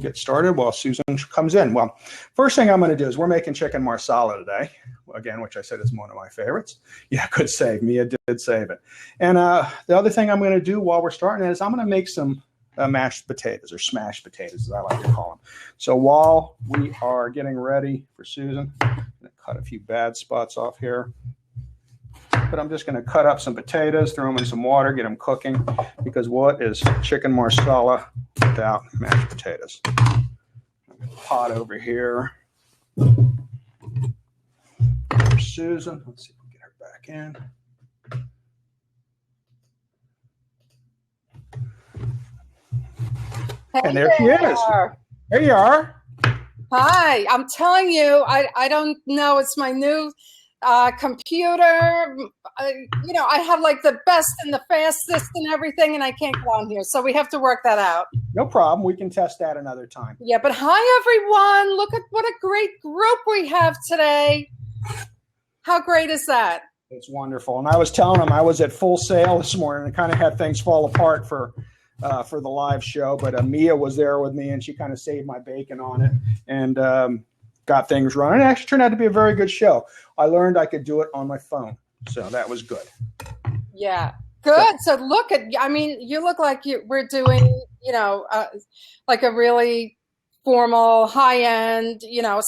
get started while Susan comes in. Well, first thing I'm going to do is we're making chicken marsala today, again, which I said is one of my favorites. Yeah, good save. Mia did save it. And the other thing I'm going to do while we're starting is I'm going to make some mashed potatoes, or smashed potatoes, as I like to call them. So while we are getting ready for Susan, I'm going to cut a few bad spots off here. But I'm just going to cut up some potatoes, throw them in some water, get them cooking, because what is chicken marsala without mashed potatoes? Pot over here for Susan. Let's see if we can get her back in. Hey, and there she is. There you are. Hi. I'm telling you, I don't know. It's my new computer. I have like the best and the fastest and everything, and I can't get on here. So we have to work that out. No problem. We can test that another time. Yeah, but hi, everyone. Look at what a great group we have today. How great is that? It's wonderful. And I was telling them I was at Full Sail this morning and kind of had things fall apart for the live show. But Mia was there with me, and she kind of saved my bacon on it and got things running. It actually turned out to be a very good show. I learned I could do it on my phone. So that was good. Yeah. Good. So look at, you look like we're doing, like a really formal, high-end,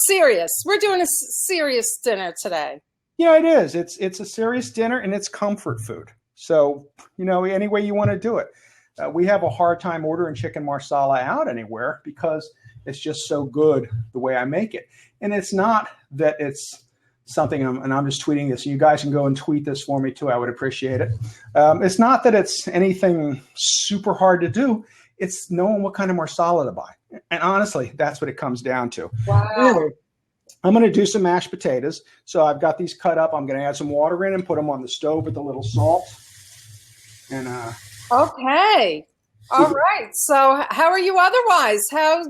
serious. We're doing a serious dinner today. Yeah, it is. It's a serious dinner, and it's comfort food. So, any way you want to do it. We have a hard time ordering chicken marsala out anywhere because it's just so good the way I make it. And it's not that it's something, and I'm just tweeting this, and you guys can go and tweet this for me too. I would appreciate it. It's not that it's anything super hard to do. It's knowing what kind of marsala to buy. And honestly, that's what it comes down to. Wow. Anyway, I'm going to do some mashed potatoes. So I've got these cut up. I'm going to add some water in and put them on the stove with a little salt. And okay. All right. So how are you otherwise?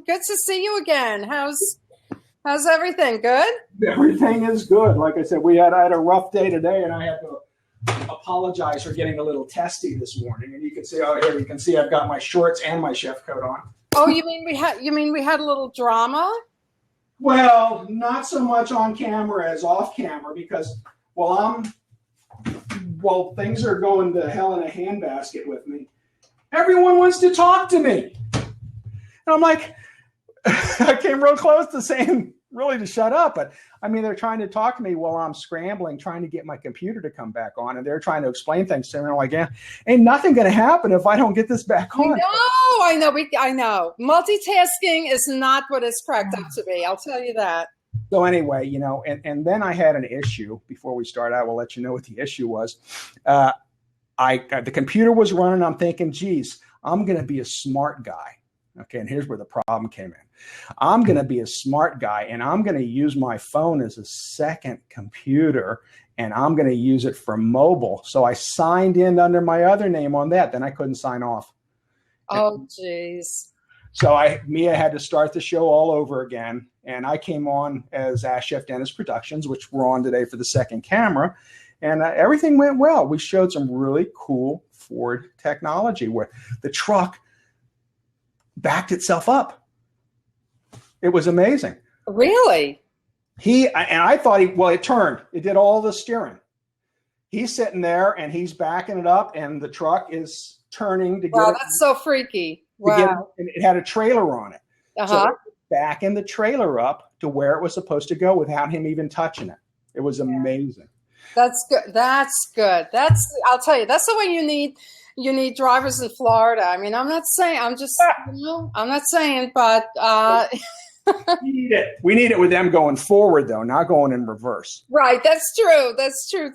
Good to see you again. How's everything? Good? Everything is good. Like I said, I had a rough day today, and I had to apologize for getting a little testy this morning. And you can see here, you can see I've got my shorts and my chef coat on. Oh, you mean we had a little drama? Well, not so much on camera as off camera, because while things are going to hell in a handbasket with me, everyone wants to talk to me. And I'm like, I came real close to saying really to shut up, but they're trying to talk to me while I'm scrambling, trying to get my computer to come back on, and they're trying to explain things to me. I'm like, yeah, ain't nothing going to happen if I don't get this back on. I know. Multitasking is not what it's cracked up to be. I'll tell you that. So anyway, and then I had an issue. Before we start, I will let you know what the issue was. The computer was running. I'm thinking, geez, I'm going to be a smart guy. Okay, and here's where the problem came in. I'm going to be a smart guy, and I'm going to use my phone as a second computer, and I'm going to use it for mobile. So I signed in under my other name on that. Then I couldn't sign off. Oh, geez. So Mia had to start the show all over again, and I came on as Chef Dennis Productions, which we're on today for the second camera, and everything went well. We showed some really cool Ford technology where the truck backed itself up. It was amazing. Really? I thought it turned. It did all the steering. He's sitting there and he's backing it up, and the truck is turning to get Wow, that's so freaky. Wow. And it had a trailer on it. Uh-huh. So backing the trailer up to where it was supposed to go without him even touching it. It was amazing. That's good. I'll tell you, that's the way you need drivers in Florida. I'm not saying, I'm not saying, but we need it with them going forward, though, not going in reverse. Right. That's true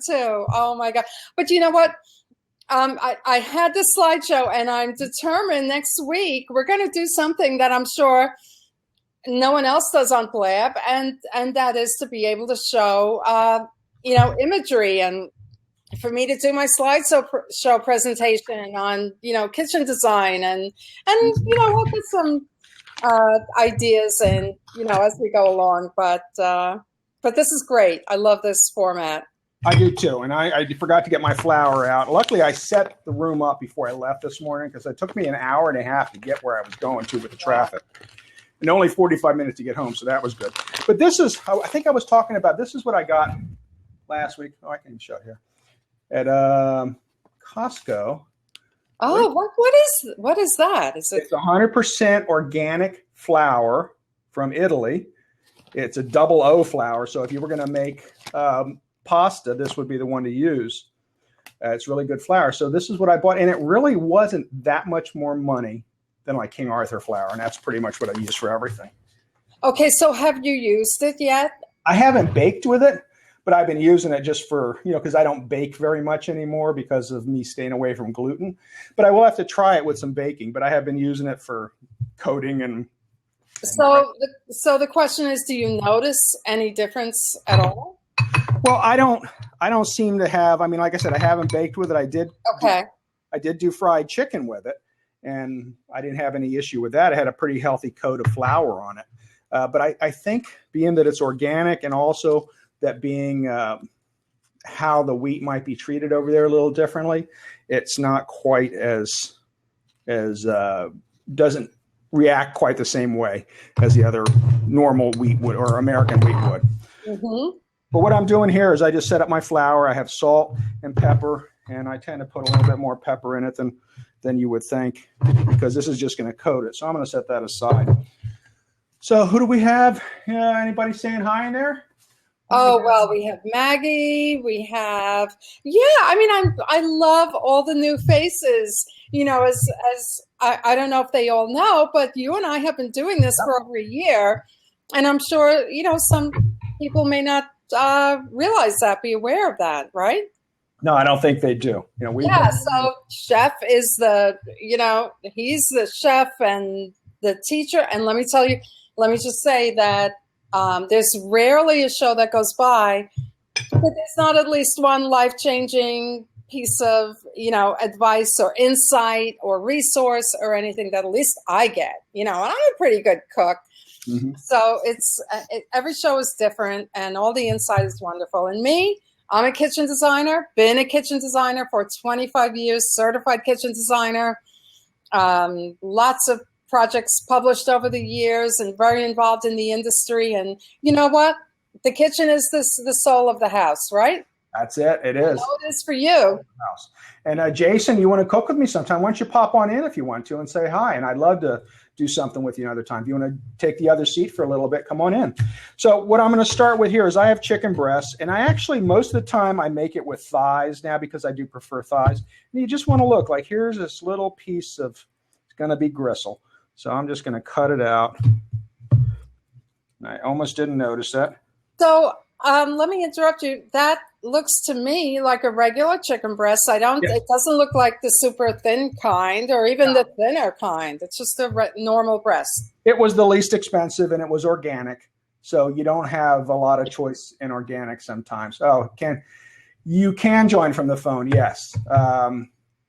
too. Oh my God. But you know what? I had this slideshow, and I'm determined next week we're going to do something that I'm sure no one else does on Blab, and that is to be able to show imagery, and for me to do my show presentation on kitchen design, and we'll get some ideas and as we go along. But this is great. I love this format. I do too, and I forgot to get my flour out. Luckily, I set the room up before I left this morning because it took me an hour and a half to get where I was going to with the traffic. and only 45 minutes to get home, so that was good. But this is, I think I was talking about, this is what I got last week. Oh, I can show it here. At Costco. Oh, what is that? Is it? It's 100% organic flour from Italy. It's a double O flour, so if you were going to make pasta, this would be the one to use. It's really good flour. So this is what I bought, and it really wasn't that much more money than like King Arthur flour, and that's pretty much what I use for everything. Okay, so have you used it yet? I haven't baked with it, but I've been using it just for, because I don't bake very much anymore because of me staying away from gluten. But I will have to try it with some baking, but I have been using it for coating and so the question is, do you notice any difference at all? Well, I don't seem to have, like I said, I haven't baked with it. I did do fried chicken with it, and I didn't have any issue with that. I had a pretty healthy coat of flour on it. But I think being that it's organic, and also that being how the wheat might be treated over there a little differently, it's not quite as doesn't react quite the same way as the other normal wheat would, or American wheat would. Mm-hmm. But what I'm doing here is I just set up my flour. I have salt and pepper, and I tend to put a little bit more pepper in it than you would think, because this is just going to coat it. So I'm going to set that aside. So who do we have? Anybody saying hi in there? Oh, well, we have Maggie. We have, I love all the new faces. As I don't know if they all know, but you and I have been doing this for over a year, and I'm sure some people may not realize that, be aware of that, right? No, I don't think they do. So Chef is he's the chef and the teacher, and let me just say that there's rarely a show that goes by that there's not at least one life-changing piece of, advice or insight or resource or anything that at least I get, and I'm a pretty good cook. Mm-hmm. So every show is different, and all the insight is wonderful. And me, I'm a kitchen designer, been a kitchen designer for 25 years, certified kitchen designer, lots of projects published over the years, and very involved in the industry. And you know what? The kitchen is the soul of the house, right? That's it. It is. I know it is for you. And Jason, you want to cook with me sometime? Why don't you pop on in if you want to and say hi? And I'd love to do something with you another time. If you want to take the other seat for a little bit, come on in. So what I'm going to start with here is I have chicken breasts, and I actually, most of the time, I make it with thighs now because I do prefer thighs. And you just want to look like, here's this little piece of, it's going to be gristle. So I'm just going to cut it out. I almost didn't notice that. So let me interrupt you. That looks to me like a regular chicken breast. It doesn't look like the super thin kind or even the thinner kind. It's just a normal breast. It was the least expensive, and it was organic. So you don't have a lot of choice in organic sometimes. You can join from the phone? Yes.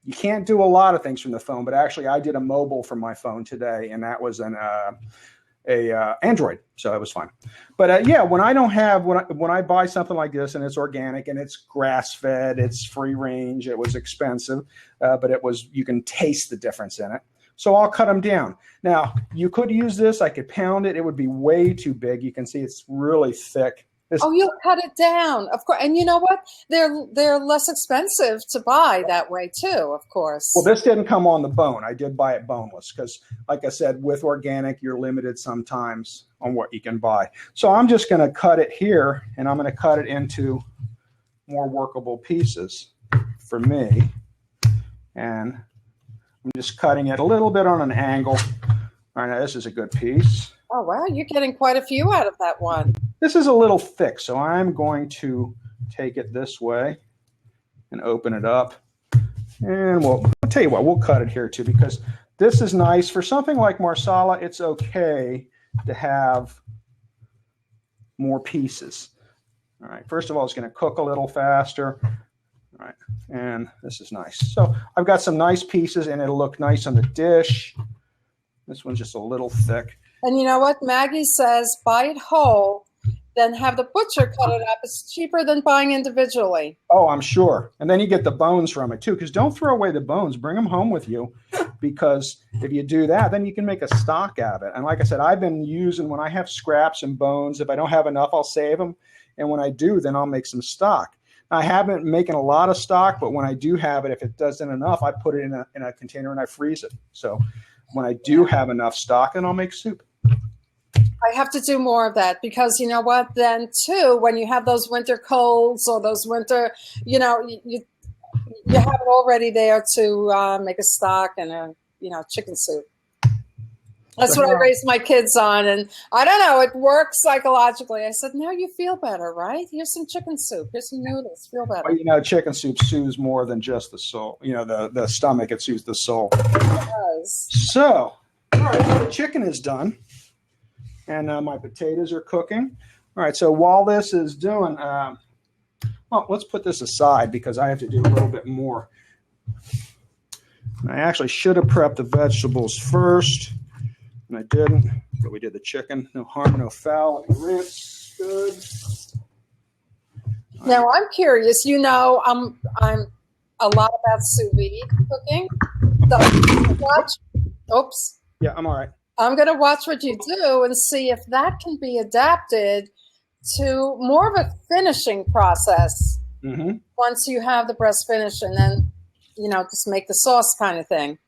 You can't do a lot of things from the phone, but actually I did a mobile from my phone today, and that was an Android, so it was fine. But when I buy something like this and it's organic and it's grass fed, it's free range, it was expensive, but you can taste the difference in it. So I'll cut them down. Now you could use this. I could pound it. It would be way too big. You can see it's really thick. You'll cut it down, of course. And you know what? They're less expensive to buy that way too, of course. Well, this didn't come on the bone. I did buy it boneless because, like I said, with organic, you're limited sometimes on what you can buy. So I'm just going to cut it here, and I'm going to cut it into more workable pieces for me. And I'm just cutting it a little bit on an angle. All right, now this is a good piece. Oh, wow, you're getting quite a few out of that one. This is a little thick, so I'm going to take it this way and open it up. And I'll tell you what, we'll cut it here too, because this is nice. For something like Marsala, it's okay to have more pieces. All right, first of all, it's going to cook a little faster. All right, and this is nice. So I've got some nice pieces, and it'll look nice on the dish. This one's just a little thick. And you know what? Maggie says, buy it whole then have the butcher cut it up. It's cheaper than buying individually. Oh, I'm sure. And then you get the bones from it too, because don't throw away the bones. Bring them home with you, because if you do that, then you can make a stock out of it. And like I said, I've been using, when I have scraps and bones, if I don't have enough, I'll save them. And when I do, then I'll make some stock. I haven't making a lot of stock, but when I do have it, if it doesn't enough, I put it in a container and I freeze it. So when I do have enough stock, then I'll make soup. I have to do more of that, because you know what? Then too, when you have those winter colds or those winter, you have it already there to make a stock and a chicken soup. That's what I raised my kids on, and I don't know, it works psychologically. I said, now you feel better, right? Here's some chicken soup. Here's some noodles. Feel better. Well, chicken soup soothes more than just the soul. The stomach, it soothes the soul. It does. So, all right, so the chicken is done, and my potatoes are cooking. All right, so while this is doing, let's put this aside because I have to do a little bit more. I actually should have prepped the vegetables first. And I didn't, but we did the chicken. No harm, no foul. Let me rinse. Good. Now I'm curious. I'm a lot about sous vide cooking. So watch. Oops. Yeah, I'm all right. I'm going to watch what you do and see if that can be adapted to more of a finishing process. Mm-hmm. Once you have the breast finish, and then just make the sauce kind of thing.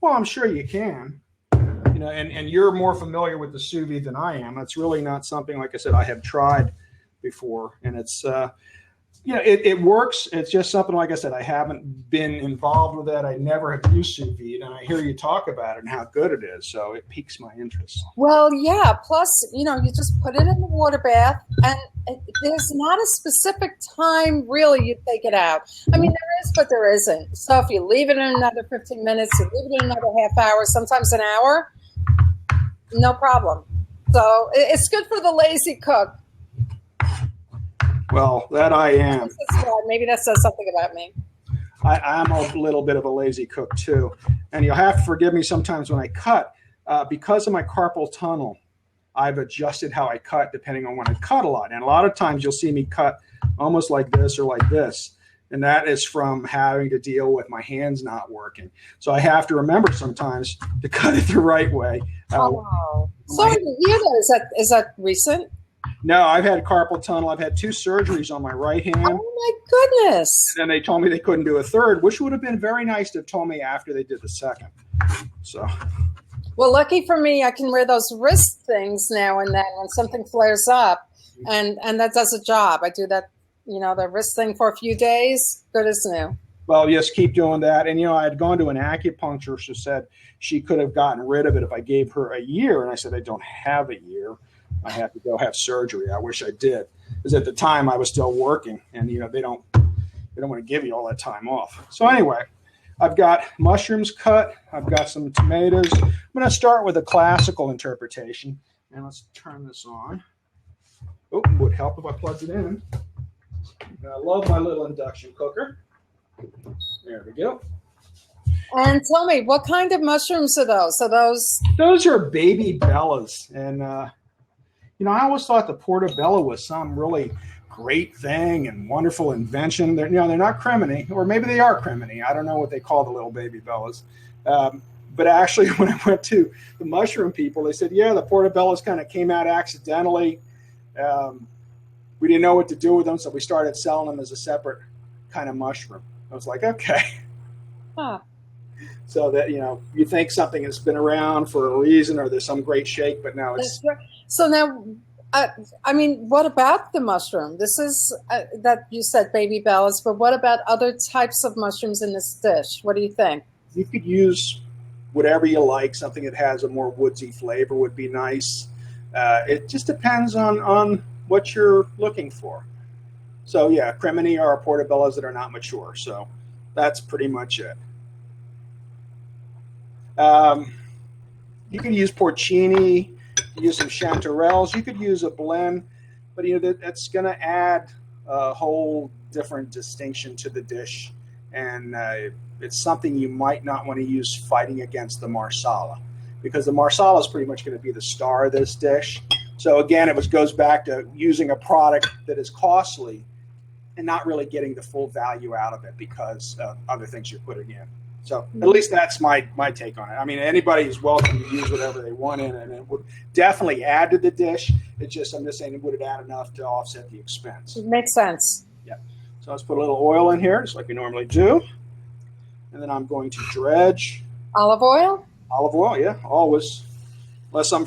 Well, I'm sure you can. And you're more familiar with the sous vide than I am. It's really not something, like I said, I have tried before, and it's it works. It's just something, like I said, I haven't been involved with that. I never have used sous vide, and I hear you talk about it and how good it is, so it piques my interest. Well, yeah. Plus, you just put it in the water bath, and there's not a specific time really you take it out. I mean, there is, but there isn't. So if you leave it in another 15 minutes, you leave it in another half hour, sometimes an hour, no problem. So it's good for the lazy cook. Well, that I am. Maybe that says something about me. I'm a little bit of a lazy cook too. And you'll have to forgive me sometimes when I cut. Because of my carpal tunnel, I've adjusted how I cut depending on when I cut a lot. And a lot of times you'll see me cut almost like this or like this. And that is from having to deal with my hands not working. So I have to remember sometimes to cut it the right way. Sorry to hear that. Is that recent? No, I've had carpal tunnel. I've had 2 surgeries on my right hand. Oh, my goodness. And they told me they couldn't do a third, which would have been very nice to have told me after they did the second. So, well, lucky for me, I can wear those wrist things now and then when something flares up, and that does a job. I do that, the wrist thing for a few days, good as new. Well, yes, keep doing that. And, I had gone to an acupuncturist who said she could have gotten rid of it if I gave her a year. And I said, I don't have a year. I have to go have surgery. I wish I did, because at the time I was still working, and they don't want to give you all that time off. So anyway, I've got mushrooms cut. I've got some tomatoes. I'm going to start with a classical interpretation, and let's turn this on. Oh, it would help if I plugged it in. And I love my little induction cooker. There we go. And tell me, what kind of mushrooms are those? Those are baby bellas, and I always thought the portobello was some really great thing and wonderful invention. They're not cremini, or maybe they are cremini. I don't know what they call the little baby bellas. But actually, when I went to the mushroom people, they said, yeah, the portobellos kind of came out accidentally. We didn't know what to do with them, so we started selling them as a separate kind of mushroom. I was like, okay. Huh. So that, you think something has been around for a reason, or there's some great shake, but now it's... So now, what about the mushroom? This is that you said baby bellas, but what about other types of mushrooms in this dish? What do you think? You could use whatever you like. Something that has a more woodsy flavor would be nice. It just depends on what you're looking for. So yeah, cremini are portobellos that are not mature. So that's pretty much it. You can use porcini, use some chanterelles. You could use a blend, but that's going to add a whole different distinction to the dish, and it's something you might not want to use fighting against the marsala, because the marsala is pretty much going to be the star of this dish. So again, goes back to using a product that is costly and not really getting the full value out of it because of other things you're putting in. So at least that's my take on it. I mean, anybody is welcome to use whatever they want in it, and it would definitely add to the dish. It's just, I'm just saying, would it add enough to offset the expense? It makes sense. Yeah. So let's put a little oil in here, just like we normally do. And then I'm going to dredge. Olive oil? Olive oil, yeah, always. Unless I'm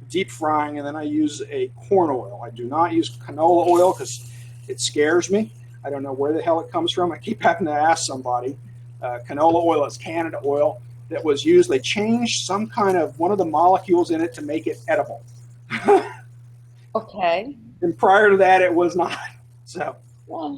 deep frying, and then I use a corn oil. I do not use canola oil because it scares me. I don't know where the hell it comes from. I keep having to ask somebody. Canola oil is Canada oil that was used. They changed some kind of one of the molecules in it to make it edible. Okay. And prior to that, it was not. So yeah.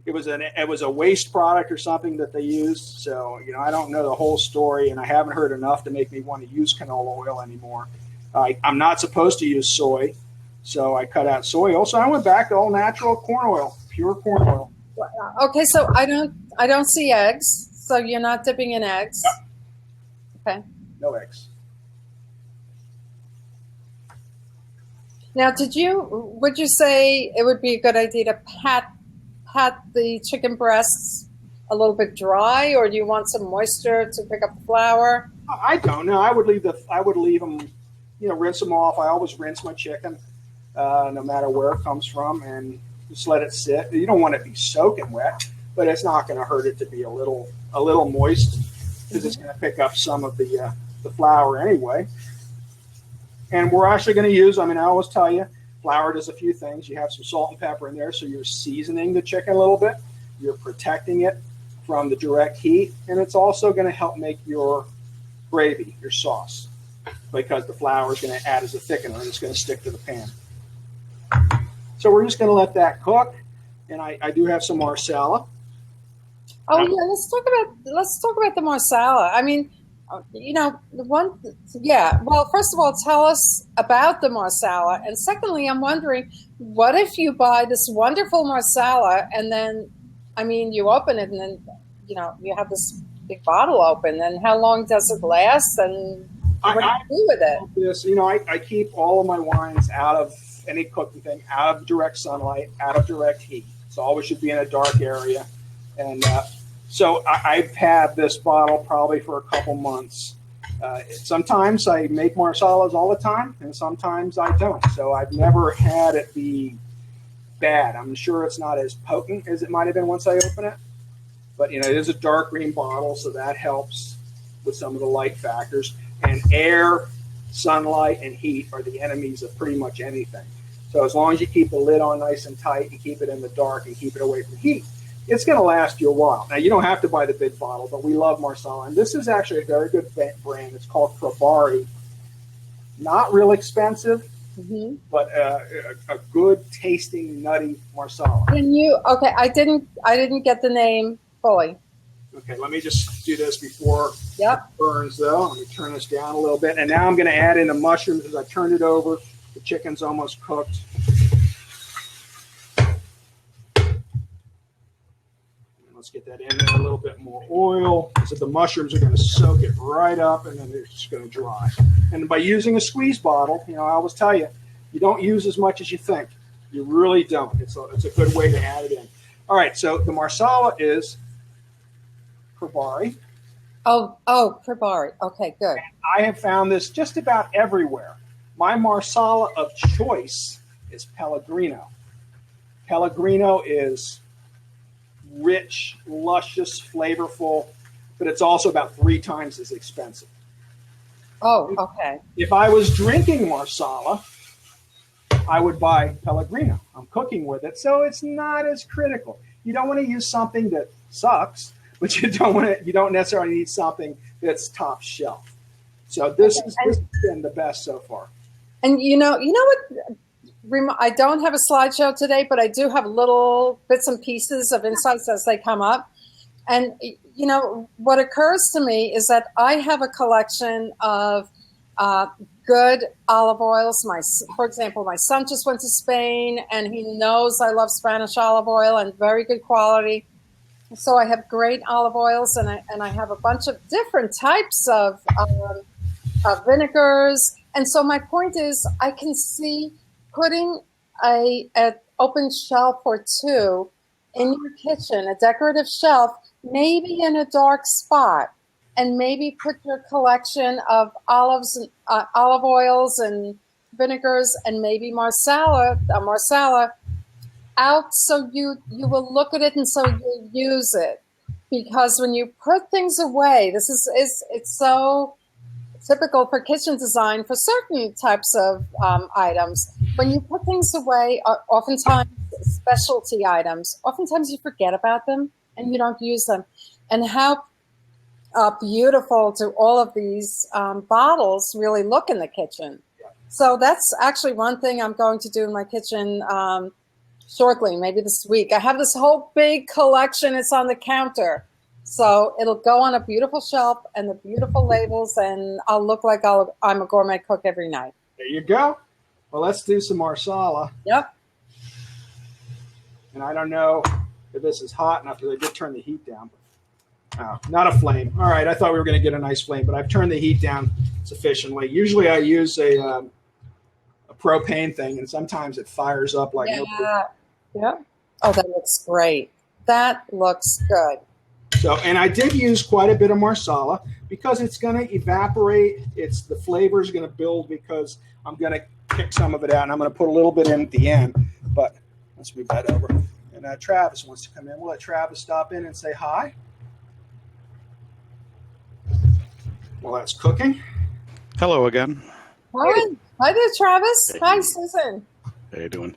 it was a waste product or something that they used. So I don't know the whole story, and I haven't heard enough to make me want to use canola oil anymore. I'm not supposed to use soy, so I cut out soy oil. So I went back to all natural corn oil, pure corn oil. Okay, so I don't see eggs. So you're not dipping in eggs. No. Okay. No eggs. Now, would you say it would be a good idea to pat the chicken breasts a little bit dry, or do you want some moisture to pick up the flour? I don't know. I would leave them, rinse them off. I always rinse my chicken, no matter where it comes from, and just let it sit. You don't want it to be soaking wet, but it's not going to hurt it to be a little moist because it's going to pick up some of the flour anyway. And we're actually going to use, I always tell you, flour does a few things. You have some salt and pepper in there, so you're seasoning the chicken a little bit. You're protecting it from the direct heat, and it's also going to help make your gravy, your sauce, because the flour is going to add as a thickener, and it's going to stick to the pan. So we're just going to let that cook, and I do have some marsala. Oh yeah, let's talk about the marsala. Well, first of all, tell us about the marsala, and secondly, I'm wondering, what if you buy this wonderful marsala and then, you open it and then, you have this big bottle open, and how long does it last, and what do you do with it? I keep all of my wines out of any cooking thing, out of direct sunlight, out of direct heat. So always should be in a dark area. And so I've had this bottle probably for a couple months. Sometimes I make marsalas all the time, and sometimes I don't. So I've never had it be bad. I'm sure it's not as potent as it might have been once I open it. But, it is a dark green bottle, so that helps with some of the light factors. And air, sunlight, and heat are the enemies of pretty much anything. So as long as you keep the lid on nice and tight and keep it in the dark and keep it away from heat, it's going to last you a while. Now, you don't have to buy the big bottle, but we love Marsala. And this is actually a very good brand. It's called Probari. Not real expensive, but a good tasting, nutty Marsala. Okay, I didn't get the name fully. Okay, let me just do this before it burns, though. Let me turn this down a little bit. And now I'm going to add in the mushrooms as I turn it over. The chicken's almost cooked. Let's get that in there, a little bit more oil. So the mushrooms are going to soak it right up, and then they're just going to dry. And by using a squeeze bottle, I always tell you, you don't use as much as you think. You really don't. It's a good way to add it in. All right, so the Marsala is Probari. Oh, Probari. Okay, good. And I have found this just about everywhere. My Marsala of choice is Pellegrino. Pellegrino is rich, luscious, flavorful, but it's also about 3 times as expensive. Oh, okay. If I was drinking Marsala, I would buy Pellegrino. I'm cooking with it, so it's not as critical. You don't want to use something that sucks, but you don't necessarily need something that's top shelf. So this has been the best so far. And you know what? I don't have a slideshow today, but I do have little bits and pieces of insights as they come up. And what occurs to me is that I have a collection of good olive oils. For example, my son just went to Spain, and he knows I love Spanish olive oil and very good quality. So I have great olive oils, and I have a bunch of different types of vinegars And so my point is, I can see putting a open shelf or two in your kitchen, a decorative shelf, maybe in a dark spot, and maybe put your collection of olives, olive oils, and vinegars, and maybe marsala out, so you will look at it and so you'll use it. Because when you put things away, it's so typical for kitchen design for certain types of items. When you put things away, oftentimes specialty items, oftentimes you forget about them and you don't use them. And how beautiful do all of these bottles really look in the kitchen. So that's actually one thing I'm going to do in my kitchen shortly, maybe this week. I have this whole big collection. It's on the counter. So it'll go on a beautiful shelf and the beautiful labels, and I'll look like I'm a gourmet cook every night. There you go. Well, let's do some marsala. Yep. And I don't know if this is hot enough, because I did turn the heat down. Not a flame. All right, I thought we were going to get a nice flame, but I've turned the heat down sufficiently. Usually I use a propane thing, and sometimes it fires up like yeah. Oh, that looks great. That looks good. So, and I did use quite a bit of marsala because it's going to evaporate. The flavor is going to build because I'm going to kick some of it out, and I'm going to put a little bit in at the end. But let's move that over. And Travis wants to come in. We'll let Travis stop in and say hi. While that's cooking. Hello again. Hi there, Travis. Hey. Hi, Susan. How you doing?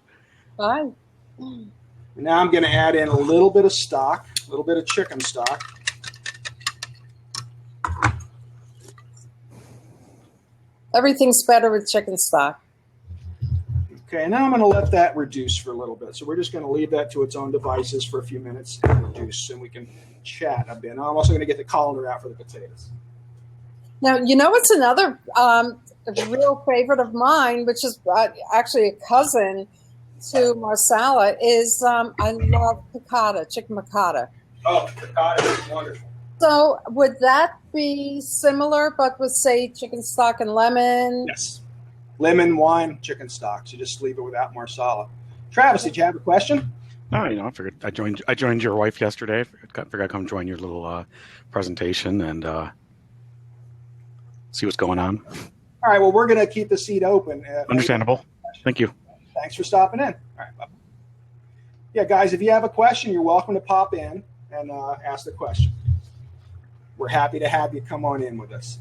Hi. And now I'm going to add in a little bit of stock, a little bit of chicken stock. Everything's better with chicken stock. Okay, and then I'm going to let that reduce for a little bit. So we're just going to leave that to its own devices for a few minutes and reduce, and we can chat a bit. And I'm also going to get the colander out for the potatoes. Now, you know what's another real favorite of mine, which is actually a cousin to marsala, is I love piccata, chicken piccata. Oh, piccata is wonderful. So would that be similar, but with, say, chicken stock and lemon? Yes. Lemon, wine, chicken stock. So just leave it without marsala. Travis, did you have a question? No, I figured I joined your wife yesterday. I figured I'd come join your little presentation and see what's going on. All right, well, we're going to keep the seat open. Understandable. Thank you. Thanks for stopping in. All right, bye. Yeah, guys, if you have a question, you're welcome to pop in and ask the question. We're happy to have you come on in with us.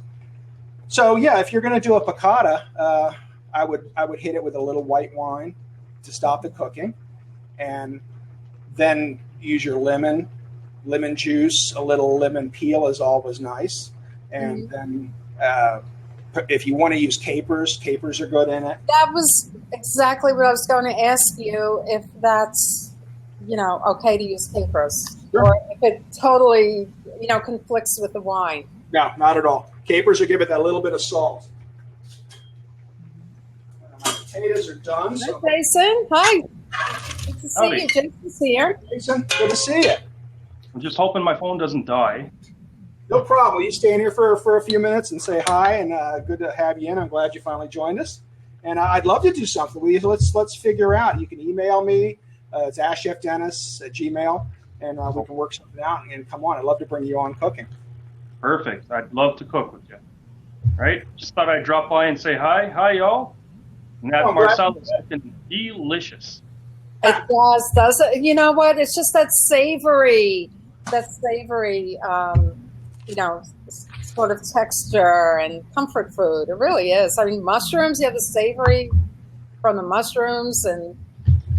So, yeah, if you're going to do a piccata, I would hit it with a little white wine to stop the cooking, and then use your lemon juice. A little lemon peel is always nice, and then if you want to use capers are good in it. That was exactly what I was going to ask you, if that's, okay to use capers. Sure. Or if it totally, conflicts with the wine. No, not at all. Capers will give it that little bit of salt. My potatoes are done. Hi, Jason. Hi. Good to see you. Jason's here. Jason, good to see you. I'm just hoping my phone doesn't die. No problem. You stay in here for a few minutes and say hi, and good to have you in. I'm glad you finally joined us. And I'd love to do something. Let's figure out. You can email me. It's AskChefDennis@gmail, and we can work something out and come on. I'd love to bring you on cooking. Perfect. I'd love to cook with you. Right? Just thought I'd drop by and say hi. Hi, y'all. And that marsala is looking delicious. It does it? You know what? It's just that savory, sort of texture and comfort food. It really is. I mean, mushrooms, you have the savory from the mushrooms, and,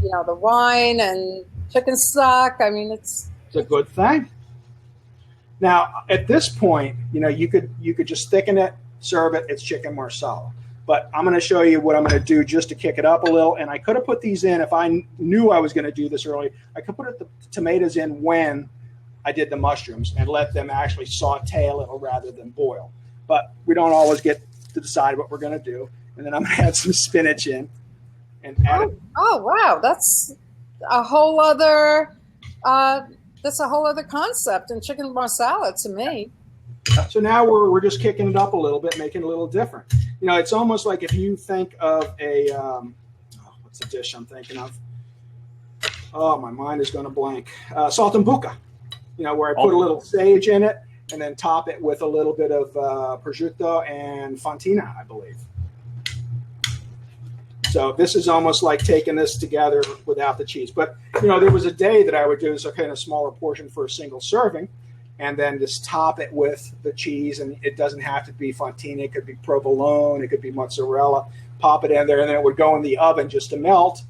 the wine and chicken stock. I mean, it's a good thing. Now, at this point, you could just thicken it, serve it. It's chicken marsala. But I'm going to show you what I'm going to do just to kick it up a little. And I could have put these in if I knew I was going to do this early. I could put the tomatoes in when I did the mushrooms and let them actually saute a little rather than boil. But we don't always get to decide what we're going to do. And then I'm going to add some spinach in and add it. Oh, wow. That's a whole other concept in chicken marsala to me. So now we're just kicking it up a little bit, making it a little different. It's almost like if you think of a what's the dish I'm thinking of? Oh, my mind is going to blank. Saltimbocca, where I put a little sage in it and then top it with a little bit of prosciutto and fontina, I believe. So this is almost like taking this together without the cheese. But, there was a day that I would do this in a smaller portion for a single serving and then just top it with the cheese. And it doesn't have to be fontina. It could be provolone. It could be mozzarella. Pop it in there, and then it would go in the oven just to melt,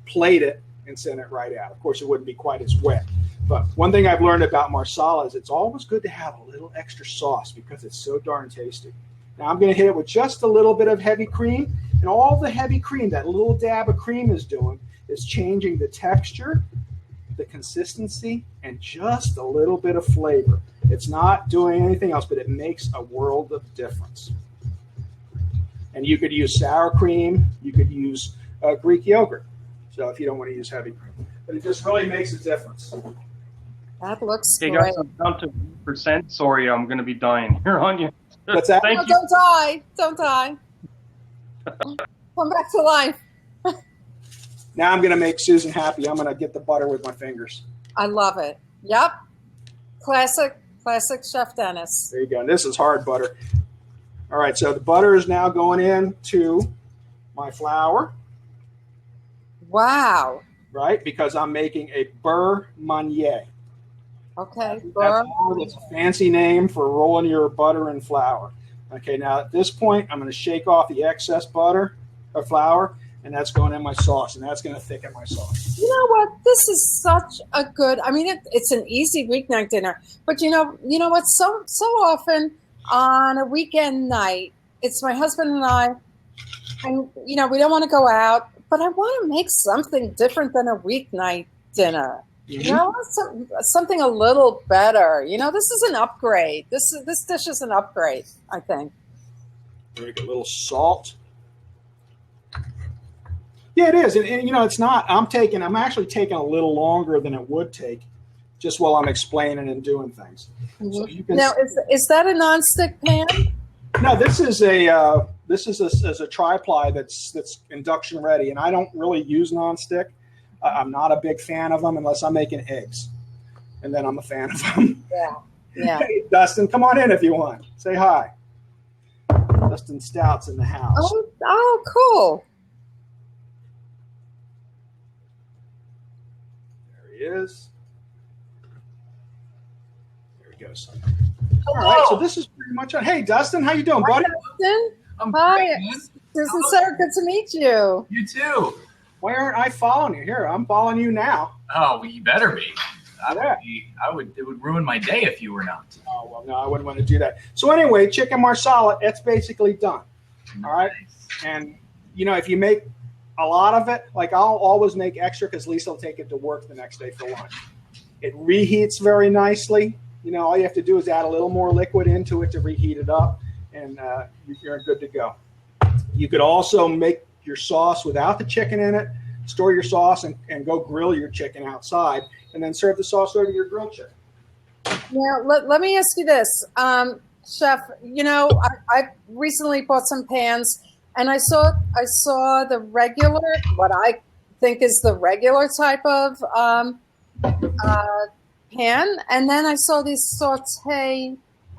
plate it, and send it right out. Of course, it wouldn't be quite as wet. But one thing I've learned about Marsala is it's always good to have a little extra sauce because it's so darn tasty. Now I'm going to hit it with just a little bit of heavy cream. And all the heavy cream, that little dab of cream is doing is changing the texture, the consistency, and just a little bit of flavor. It's not doing anything else, but it makes a world of difference. And you could use sour cream. You could use Greek yogurt. So if you don't want to use heavy cream. But it just really makes a difference. That looks Hey great. guys, I'm down to 1%. Sorry, I'm going to be dying here on you. What's that? Thank No, you. don't die. Don't die. Come back to life. Now I'm going to make Susan happy. I'm going to get the butter with my fingers. I love it. Yep. Classic Chef Dennis. There you go. And this is hard butter. All right, so the butter is now going into my flour, Wow. right? Because I'm making a beurre manier. Okay. That's a fancy name for rolling your butter and flour. Okay, now at this point, I'm going to shake off the excess butter or flour, and that's going in my sauce, and that's going to thicken my sauce. You know what? This is such a good. I mean, it's an easy weeknight dinner, but you know what? So often on a weekend night, it's my husband and I, and we don't want to go out, but I want to make something different than a weeknight dinner. Something a little better. This is an upgrade. This dish is an upgrade, I think. Make a little salt. Yeah, it is, and it's not. I'm actually taking a little longer than it would take, just while I'm explaining and doing things. Mm-hmm. So you can Now, is that a nonstick pan? No, this is a tri-ply that's induction ready, and I don't really use nonstick. I'm not a big fan of them unless I'm making eggs, and then I'm a fan of them. Yeah. Hey, Dustin, come on in if you want. Say hi. Dustin Stout's in the house. Oh, cool. There he is. There he goes. All right, so this is pretty much on. Hey, Dustin, how you doing, buddy? Dustin? I'm Hi. great, man. Susan, Sarah, good to meet you. You too. Why aren't I following you? Here, I'm following you now. Oh, well, you better be. Yeah. It would ruin my day if you were not. Oh, well, no, I wouldn't want to do that. So anyway, chicken marsala, it's basically done. All right. And, if you make a lot of it, like I'll always make extra because Lisa will take it to work the next day for lunch. It reheats very nicely. All you have to do is add a little more liquid into it to reheat it up, and you're good to go. You could also make your sauce without the chicken in it, store your sauce, and go grill your chicken outside, and then serve the sauce over your grilled chicken. Now, let me ask you this, Chef. I recently bought some pans, and I saw the regular, what I think is the regular type of pan, and then I saw these saute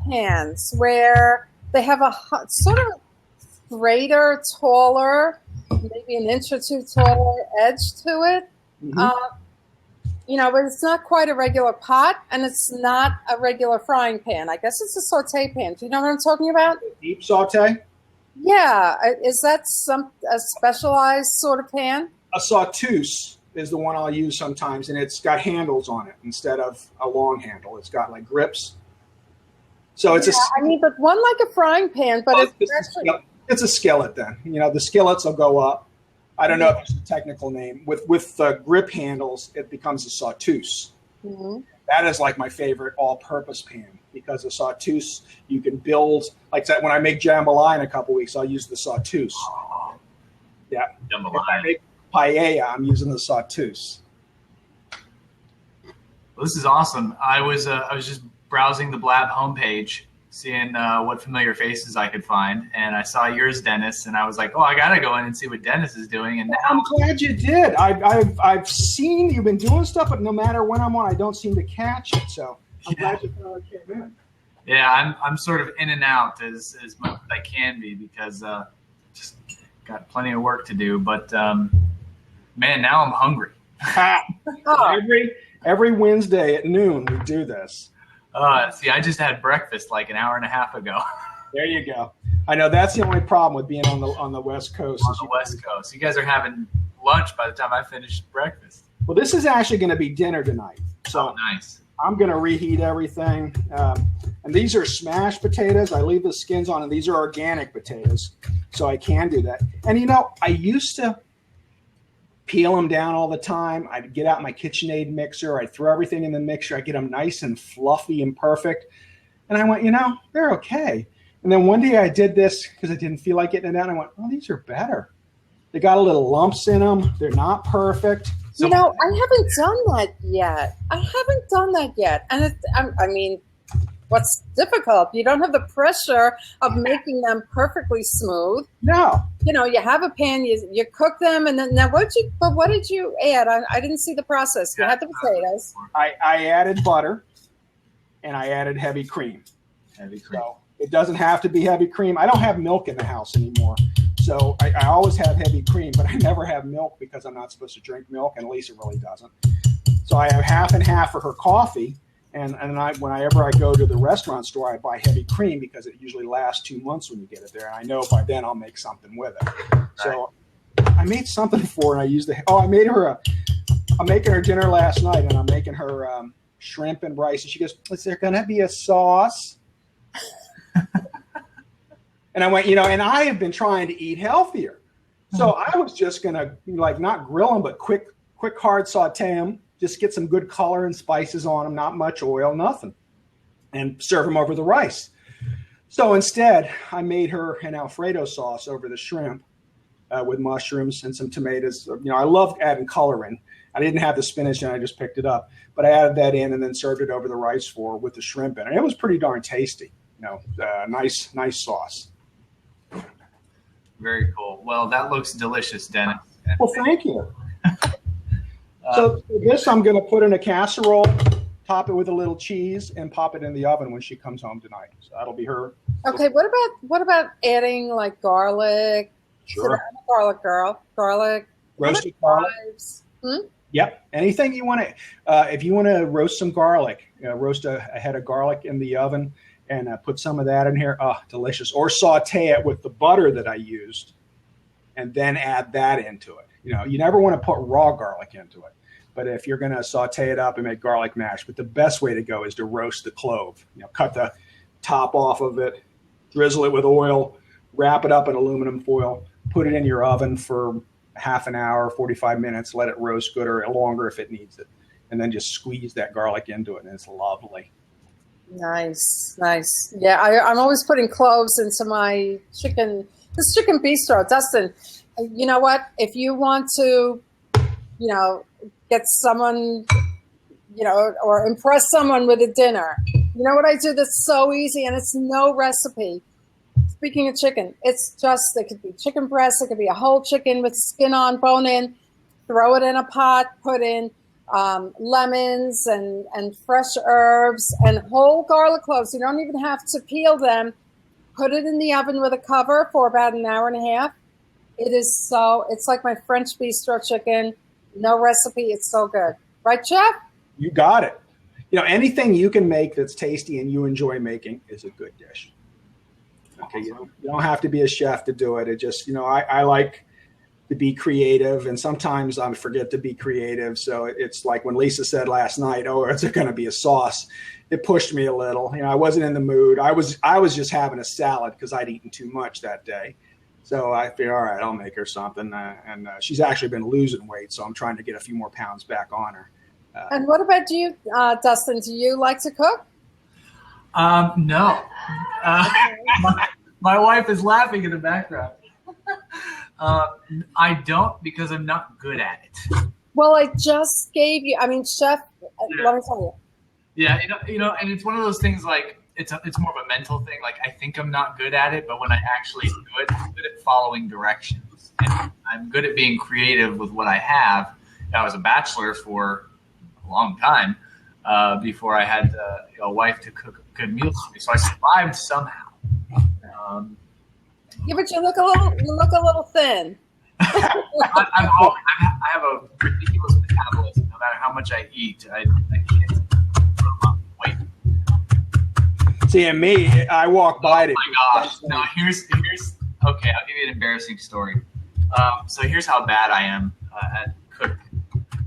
pans where they have a sort of straighter, taller, maybe an inch or two taller edge to it. Mm-hmm. But it's not quite a regular pot, and it's not a regular frying pan. I guess it's a saute pan. Do you know what I'm talking about? Deep saute? Yeah. Is that a specialized sort of pan? A sauteuse is the one I'll use sometimes, and it's got handles on it instead of a long handle. It's got like grips. So it's but one like a frying pan, but it's a skillet then. The skillets will go up. I don't know if it's a technical name. With grip handles, it becomes a sauteuse. Mm-hmm. That is like my favorite all-purpose pan because a sauteuse you can build like that. When I make jambalaya in a couple weeks, I'll use the sauteuse. Yeah. Jambalaya. If I make paella, I'm using the sauteuse. Well, this is awesome. I was just browsing the Blab homepage, seeing what familiar faces I could find, and I saw yours, Dennis, and I was like, oh, I gotta go in and see what Dennis is doing. And now I'm glad you did. I've seen you've been doing stuff, but no matter when I'm on, I don't seem to catch it. So I'm glad you finally came in. Yeah, I'm sort of in and out as much as I can be because just got plenty of work to do. But man, now I'm hungry. Every Wednesday at noon we do this. See, I just had breakfast like an hour and a half ago. There you go. I know that's the only problem with being on the West Coast. On the West Coast, you guys are having lunch by the time I finish breakfast. Well, this is actually going to be dinner tonight. So nice. I'm going to reheat everything. And these are smashed potatoes. I leave the skins on, and these are organic potatoes. So I can do that. And, I used to peel them down all the time. I'd get out my KitchenAid mixer. I'd throw everything in the mixer. I'd get them nice and fluffy and perfect. And I went, they're okay. And then one day I did this because I didn't feel like getting it down. I went, oh, these are better. They got a little lumps in them. They're not perfect. I haven't done that yet. And I mean, what's difficult? You don't have the pressure of making them perfectly smooth. No. You have a pan, you cook them, and then what did you add? I didn't see the process. You had the potatoes. I added butter, and I added heavy cream. So it doesn't have to be heavy cream. I don't have milk in the house anymore. So I always have heavy cream, but I never have milk because I'm not supposed to drink milk, and Lisa really doesn't. So I have half and half for her coffee, and whenever I go to the restaurant store, I buy heavy cream because it usually lasts 2 months when you get it there, and I know by then I'll make something with it. Right. So I made something for her, and I'm making her dinner last night, and I'm making her shrimp and rice, and she goes, is there going to be a sauce? And I went, and I have been trying to eat healthier. So I was just going to, not grill them, but quick hard saute them, just get some good color and spices on them, not much oil, nothing, and serve them over the rice. So instead, I made her an Alfredo sauce over the shrimp with mushrooms and some tomatoes. I love adding color in. I didn't have the spinach, and I just picked it up. But I added that in and then served it over the rice with the shrimp in it. It was pretty darn tasty. Nice sauce. Very cool. Well, that looks delicious, Dennis. Well, thank you. So this I'm going to put in a casserole, top it with a little cheese, and pop it in the oven when she comes home tonight. So that'll be her. Okay. What about adding like garlic? Sure. I'm a garlic girl. Garlic. Roasted garlic. Yep. Anything you want to. If you want to roast some garlic, roast a head of garlic in the oven. And put some of that in here. Oh, delicious. Or saute it with the butter that I used and then add that into it. You never want to put raw garlic into it. But if you're going to saute it up and make garlic mash, but the best way to go is to roast the clove. Cut the top off of it, drizzle it with oil, wrap it up in aluminum foil, put it in your oven for half an hour, 45 minutes, let it roast good or longer if it needs it. And then just squeeze that garlic into it, and it's lovely. Nice. Yeah, I'm always putting cloves into my chicken bistro. Dustin, you know what? If you want to, get someone, or impress someone with a dinner, you know what I do that's so easy and it's no recipe? Speaking of chicken, it could be chicken breast, it could be a whole chicken with skin on, bone in, throw it in a pot, put in lemons and fresh herbs and whole garlic cloves. You don't even have to peel them. Put it in the oven with a cover for about an hour and a half. It's like my French bistro chicken. No recipe. It's so good. Right, Chef? You got it. Anything you can make that's tasty and you enjoy making is a good dish. Okay. You don't have to be a chef to do it. It just, I like to be creative, and sometimes I forget to be creative. So it's like when Lisa said last night, "Oh, is there going to be a sauce?" It pushed me a little. I wasn't in the mood. I was just having a salad because I'd eaten too much that day. So I figured, all right, I'll make her something. And she's actually been losing weight, so I'm trying to get a few more pounds back on her. And what about you, Dustin? Do you like to cook? No. My wife is laughing in the background. I don't, because I'm not good at it. Well, I just gave you, Chef, let me tell you. Yeah, and it's one of those things like it's more of a mental thing. Like I think I'm not good at it, but when I actually do it, I'm good at following directions, and I'm good at being creative with what I have. And I was a bachelor for a long time before I had a wife to cook good meals for me, so I survived somehow. Yeah, but you look a little thin. I have a ridiculous metabolism. No matter how much I eat, I can't put on weight. See, and me, I walk by it. Oh my gosh! No, here's okay. I'll give you an embarrassing story. So here's how bad I am at cooking.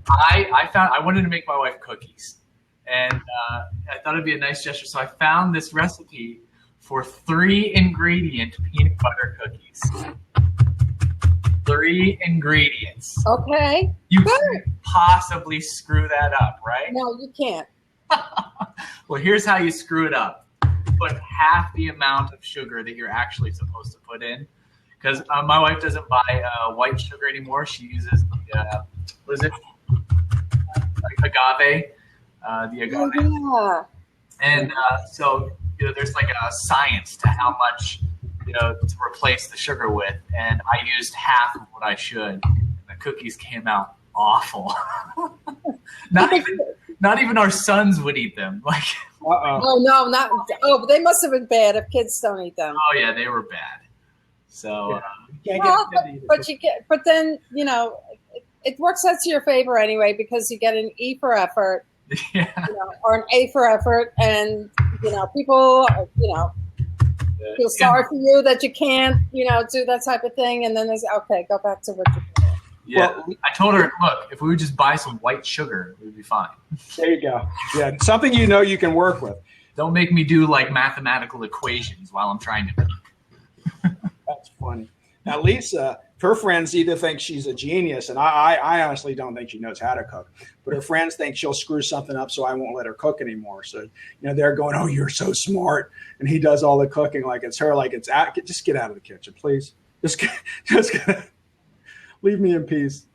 I wanted to make my wife cookies, and I thought it'd be a nice gesture. So I found this recipe for 3-ingredient peanut butter cookies. 3 ingredients. Okay. You can't possibly screw that up, right? No, you can't. Well, here's how you screw it up. Put half the amount of sugar that you're actually supposed to put in. Because my wife doesn't buy white sugar anymore. She uses what is it? Agave. The agave. Oh, yeah. And so there's like a science to how much to replace the sugar with, and I used half of what I should. The cookies came out awful. not even our sons would eat them. Like, oh no, not but they must have been bad if kids don't eat them. Oh yeah, they were bad. So but then it works out to your favor anyway because you get an E for effort, or an A for effort, and people feel sorry for you that you can't do that type of thing, and then they say, okay, go back to what you're doing. Yeah, well, I told her, look, if we would just buy some white sugar, it would be fine. There you go. Yeah, something you can work with. Don't make me do like mathematical equations while I'm trying to cook. That's funny. Now, Lisa, her friends either think she's a genius, and I honestly don't think she knows how to cook. But her friends think she'll screw something up, so I won't let her cook anymore. So, they're going, "Oh, you're so smart," and he does all the cooking like it's her, like it's out. Just get out of the kitchen, please. Just leave me in peace.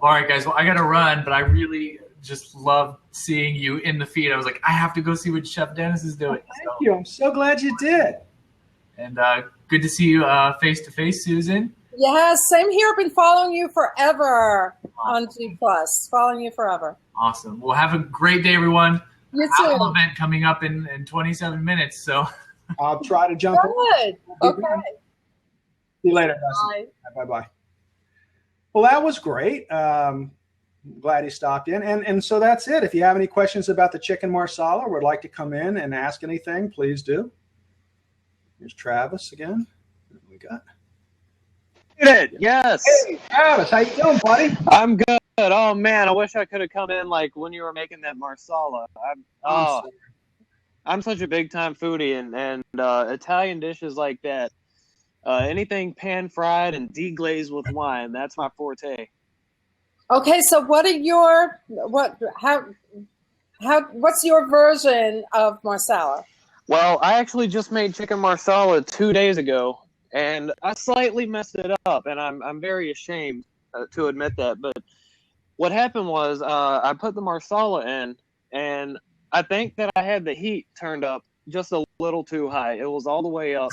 All right, guys. Well, I got to run, but I really just love seeing you in the feed. I was like, I have to go see what Chef Dennis is doing. Thank you. I'm so glad you did. And good to see you face to face, Susan. Yes, same here. I've been following you forever on G+. Following you forever. Awesome. Well, have a great day, everyone. You too. Apple event coming up in 27 minutes. So I'll try to jump in. Okay. See you later, guys. Bye-bye. Well, that was great. Glad he stopped in. And so that's it. If you have any questions about the chicken marsala or would like to come in and ask anything, please do. Here's Travis again. What we got? Yes. Hey, Travis, how you doing, buddy? I'm good. Oh man, I wish I could have come in like when you were making that marsala. I'm such a big time foodie, and Italian dishes like that, anything pan fried and deglazed with wine, that's my forte. Okay, so what's your version of marsala? Well, I actually just made chicken marsala 2 days ago, and I slightly messed it up, and I'm very ashamed to admit that. But what happened was I put the marsala in, and I think that I had the heat turned up just a little too high. It was all the way up,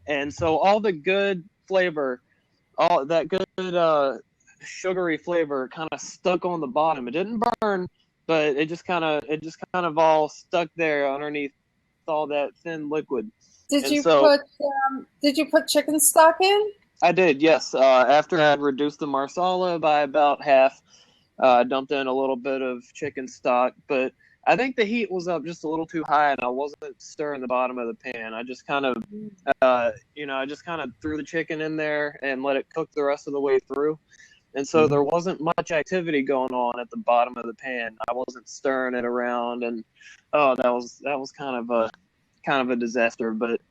and so all the good flavor, all that good sugary flavor, kind of stuck on the bottom. It didn't burn, but it just kind of all stuck there underneath all that thin liquid. Did you put chicken stock in? I did, yes. After I had reduced the marsala by about half, I dumped in a little bit of chicken stock, but I think the heat was up just a little too high, and I wasn't stirring the bottom of the pan. I just kind of, threw the chicken in there and let it cook the rest of the way through. And so there wasn't much activity going on at the bottom of the pan. I wasn't stirring it around, and that was kind of a disaster. But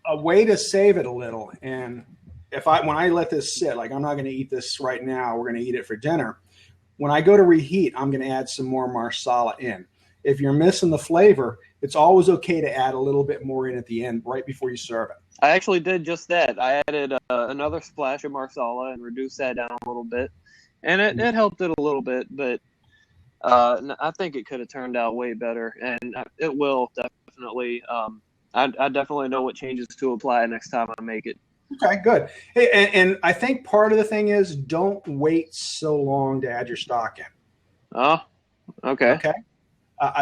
a way to save it a little, and when I let this sit, like I'm not going to eat this right now, we're going to eat it for dinner. When I go to reheat, I'm going to add some more marsala in. If you're missing the flavor, it's always okay to add a little bit more in at the end, right before you serve it. I actually did just that. I added another splash of marsala and reduced that down a little bit, and it helped it a little bit. But I think it could have turned out way better, and it will definitely. I definitely know what changes to apply next time I make it. Okay, good. Hey, and I think part of the thing is don't wait so long to add your stock in. Oh, okay. Okay.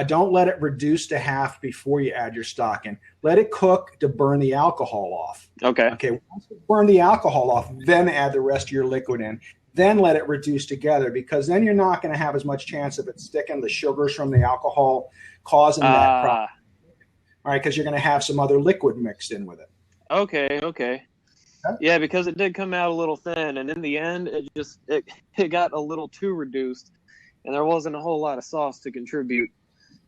Don't let it reduce to half before you add your stock in. Let it cook to burn the alcohol off. Okay. Okay. Once you burn the alcohol off, then add the rest of your liquid in. Then let it reduce together, because then you're not going to have as much chance of it sticking, the sugars from the alcohol causing that problem. All right, because you're going to have some other liquid mixed in with it. Okay. Yeah, because it did come out a little thin, and in the end, it got a little too reduced, and there wasn't a whole lot of sauce to contribute.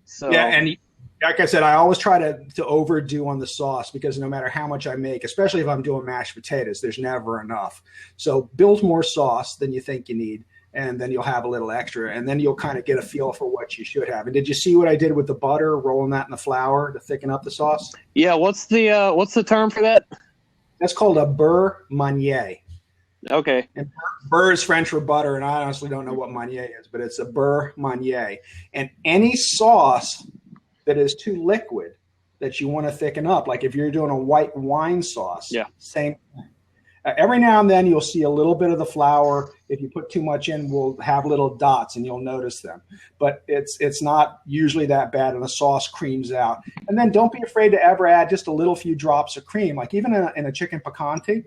So yeah, and like I said, I always try to overdo on the sauce, because no matter how much I make, especially if I'm doing mashed potatoes, there's never enough. So build more sauce than you think you need, and then you'll have a little extra, and then you'll kind of get a feel for what you should have. And did you see what I did with the butter, rolling that in the flour to thicken up the sauce? Yeah, what's the term for that? That's called a beurre manier. Okay. And beurre is French for butter, and I honestly don't know what manier is, but it's a beurre manier. And any sauce that is too liquid that you want to thicken up, like if you're doing a white wine sauce, same thing. Every now and then you'll see a little bit of the flour. If you put too much in, we'll have little dots, and you'll notice them. But it's not usually that bad, and the sauce creams out. And then don't be afraid to ever add just a few drops of cream. Like even in a chicken picante,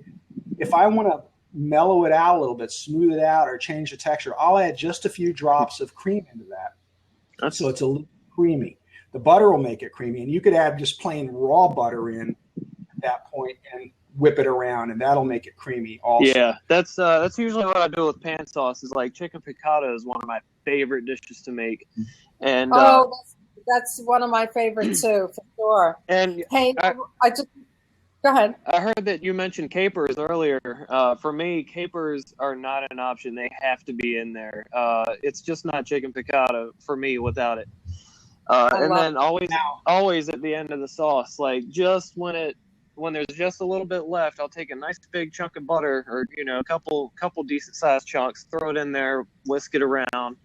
if I want to mellow it out a little bit, smooth it out, or change the texture, I'll add just a few drops of cream into that. So it's a little creamy. The butter will make it creamy, and you could add just plain raw butter in at that point and whip it around, and that'll make it creamy also. Yeah, that's usually what I do with pan sauce. Is like chicken piccata is one of my favorite dishes to make, and that's one of my favorites too, for sure. And hey, I just go ahead. I heard that you mentioned capers earlier. For me, capers are not an option; they have to be in there. It's just not chicken piccata for me without it. And then always at the end of the sauce, like just when there's just a little bit left, I'll take a nice big chunk of butter, or a couple decent sized chunks, throw it in there, whisk it around,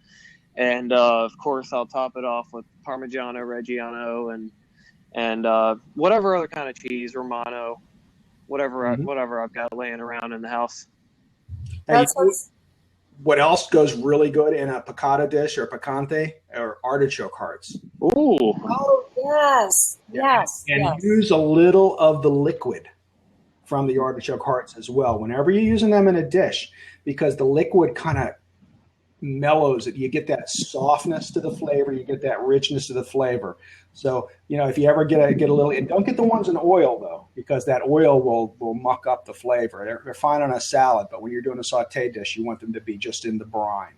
and of course I'll top it off with Parmigiano Reggiano and whatever other kind of cheese, Romano, whatever I've got laying around in the house. What else goes really good in a piccata dish or picante are artichoke hearts. Ooh. Oh, yes. And use a little of the liquid from the artichoke hearts as well whenever you're using them in a dish, because the liquid kind of mellows it. You get that softness to the flavor. You get that richness to the flavor. So, if you ever get a little, and don't get the ones in oil though, because that oil will muck up the flavor. They're fine on a salad, but when you're doing a sauté dish, you want them to be just in the brine.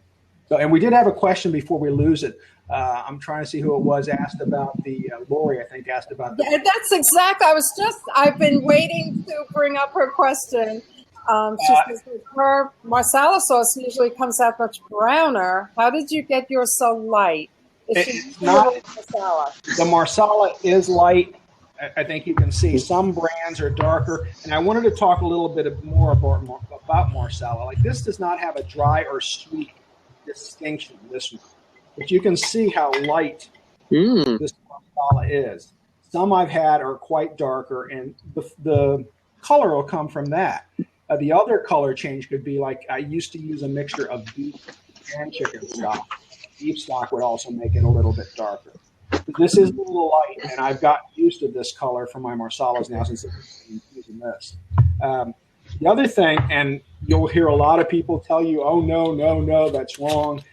So, and we did have a question before we lose it. I'm trying to see who it was asked about the Lori, I think, asked about the. Yeah, that's exact. I've been waiting to bring up her question. She says her marsala sauce usually comes out much browner. How did you get yours so light? It's not marsala. The marsala is light. I think you can see some brands are darker. And I wanted to talk a little bit more about marsala. Like this does not have a dry or sweet distinction. This one, but you can see how light this marsala is. Some I've had are quite darker, and the color will come from that. The other color change could be like I used to use a mixture of beef and chicken stock. Beef stock would also make it a little bit darker. This is a little light, and I've gotten used to this color for my marsalas now since I've been using this. The other thing, and you'll hear a lot of people tell you, oh, no, that's wrong.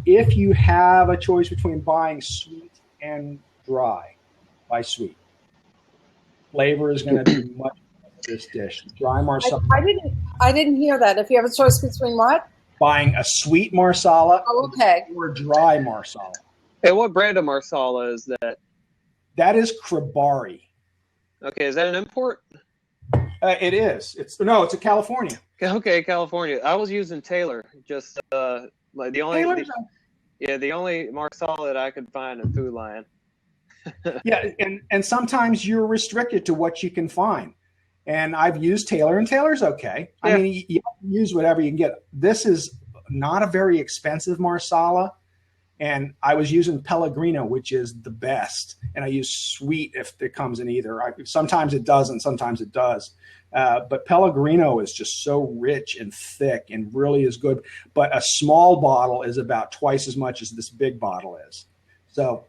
If you have a choice between buying sweet and dry, buy sweet. Flavor is going to be much this dish. Dry marsala. I didn't hear that. If you have a choice between what? Buying a sweet marsala or dry marsala. Hey, what brand of marsala is that? That is Kribari. Okay, is that an import? It is. It's a California. Okay, California. I was using Taylor. Just like the only marsala that I could find in Food Lion. Yeah, and sometimes you're restricted to what you can find. And I've used Taylor, and Taylor's okay. Yeah. I mean, you use whatever you can get. This is not a very expensive marsala, And I was using Pellegrino, which is the best. And I use sweet if it comes in either. Sometimes it doesn't, sometimes it does. But Pellegrino is just so rich and thick and really is good. But a small bottle is about twice as much as this big bottle is. So,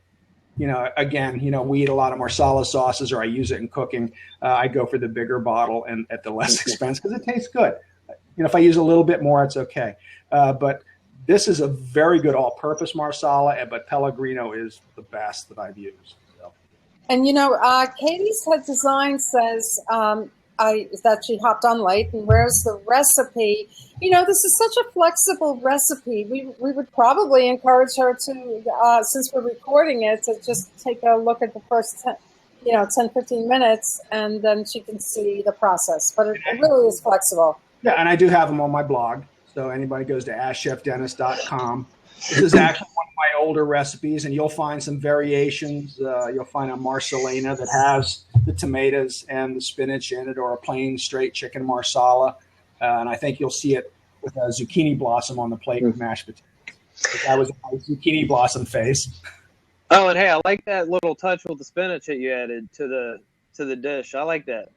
again, we eat a lot of Marsala sauces, or I use it in cooking. I go for the bigger bottle and at the less expense because it tastes good. If I use a little bit more, it's okay. But this is a very good all-purpose Marsala, but Pellegrino is the best that I've used. So. And Katie's Head Design says that she hopped on late, and where's the recipe? This is such a flexible recipe. We would probably encourage her to, since we're recording it, to just take a look at the first 10, 15 minutes, and then she can see the process. But it really is flexible. Yeah, and I do have them on my blog. So anybody goes to AskChefDennis.com. This is actually one of my older recipes, and you'll find some variations. You'll find a Marsalina that has the tomatoes and the spinach in it, or a plain straight chicken Marsala. And I think you'll see it with a zucchini blossom on the plate with mashed potatoes. That was my zucchini blossom face. Oh, and hey, I like that little touch with the spinach that you added to the dish. I like that.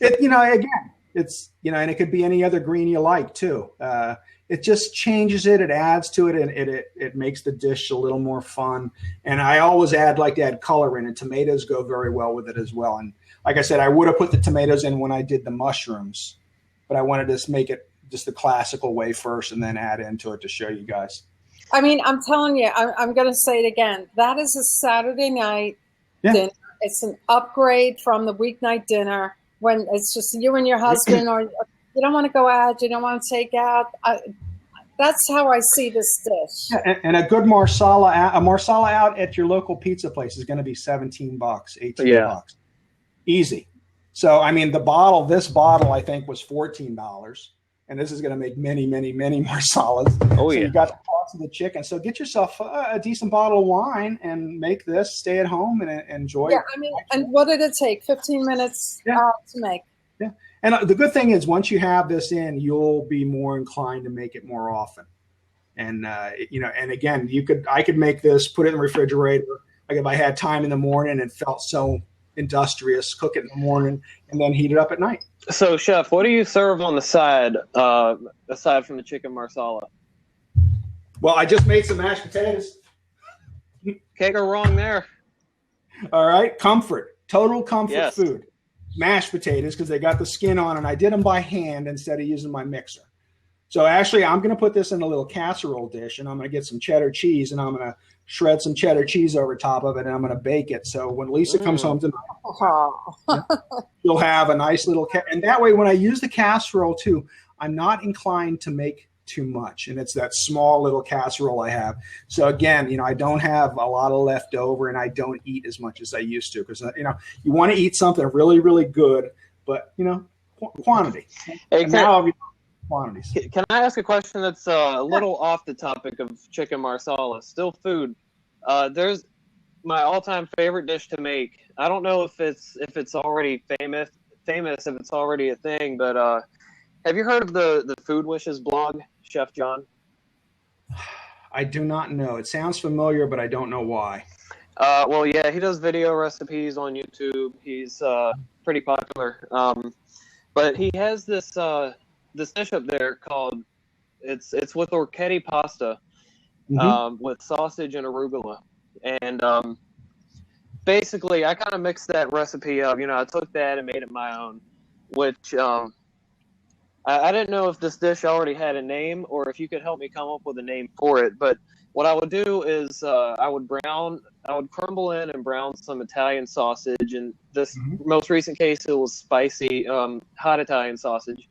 Again, it's, and it could be any other green you like too. It just changes it. It adds to it, and it makes the dish a little more fun. And I always like to add color in, and tomatoes go very well with it as well. And like I said, I would have put the tomatoes in when I did the mushrooms, but I wanted to make it just the classical way first and then add into it to show you guys. I mean, I'm telling you, I'm going to say it again. That is a Saturday night dinner. It's an upgrade from the weeknight dinner when it's just you and your husband, or you don't want to go out, you don't want to take out. That's how I see this dish. Yeah, and a good Marsala out at your local pizza place is going to be $17, $18. Easy. So, I mean, this bottle, I think, was $14. And this is going to make many, many, many Marsalas. Oh, yeah. So you got the cost of the chicken. So get yourself a decent bottle of wine and make this, stay at home and enjoy it. Yeah, I mean, and what did it take? 15 minutes to make. Yeah. And the good thing is once you have this in, you'll be more inclined to make it more often. And, and again, I could make this, put it in the refrigerator. Like if I had time in the morning and felt so industrious, cook it in the morning and then heat it up at night. So, Chef, what do you serve on the side, aside from the chicken Marsala? Well, I just made some mashed potatoes. Can't go wrong there. All right. Total comfort Yes. food. Mashed potatoes, because they got the skin on, and I did them by hand instead of using my mixer. So actually, I'm going to put this in a little casserole dish, and I'm going to get some cheddar cheese, and I'm going to shred some cheddar cheese over top of it, and I'm going to bake it. So when Lisa comes home tonight, you'll have a nice little and that way, when I use the casserole too, I'm not inclined to make too much, and it's that small little casserole I have. So again, I don't have a lot of leftover, and I don't eat as much as I used to, because you want to eat something really, really good, but quantity. Hey, now quantities. Can I ask a question that's a little off the topic of chicken Marsala? Still food. There's my all-time favorite dish to make. I don't know if it's already famous, if it's already a thing, but have you heard of the Food Wishes blog, Chef John? I do not know. It sounds familiar, but I don't know why. Well, yeah, he does video recipes on YouTube. He's pretty popular. But he has this dish up there called it's with orchetti pasta, with sausage and arugula, and basically I kind of mixed that recipe up. I took that and made it my own, which I didn't know if this dish already had a name or if you could help me come up with a name for it. But what I would do is I would crumble in and brown some Italian sausage. In this most recent case, it was spicy, hot Italian sausage.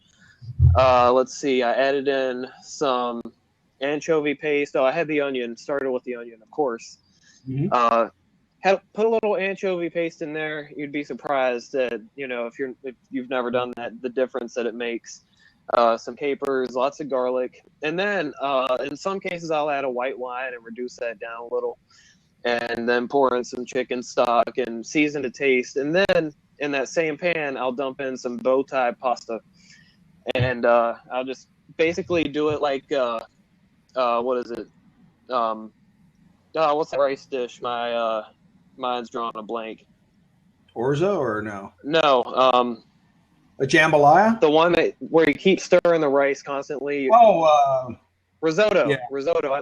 Let's see, I added in some anchovy paste. Oh, I had the onion, started with the onion, of course. Put a little anchovy paste in there. You'd be surprised that, if you've never done that, the difference that it makes. Some capers, lots of garlic. And then in some cases I'll add a white wine and reduce that down a little. And then pour in some chicken stock and season to taste. And then in that same pan, I'll dump in some bow tie pasta. And I'll just basically do it like, what is it? What's the rice dish? Mine's drawing a blank. Orzo or no? No, A jambalaya? the one where you keep stirring the rice constantly. Oh, Risotto. yeah. Risotto.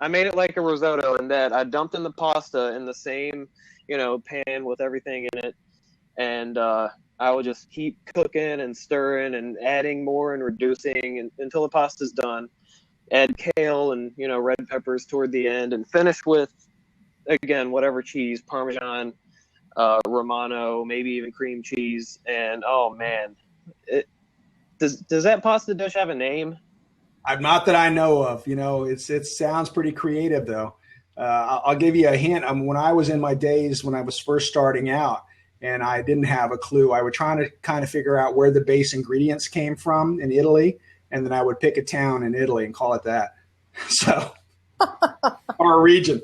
I made it like a risotto in that I dumped in the pasta in the same, pan with everything in it, and I would just keep cooking and stirring and adding more and reducing until the pasta's done. Add kale and red peppers toward the end, and finish with, again, whatever cheese, Parmesan, Romano, maybe even cream cheese. And oh man, does that pasta dish have a name? not that I know of. It sounds pretty creative though. I'll give you a hint. When I was in my days when I was first starting out, and I didn't have a clue, I was trying to kind of figure out where the base ingredients came from in Italy, and then I would pick a town in Italy and call it that. So, or a region.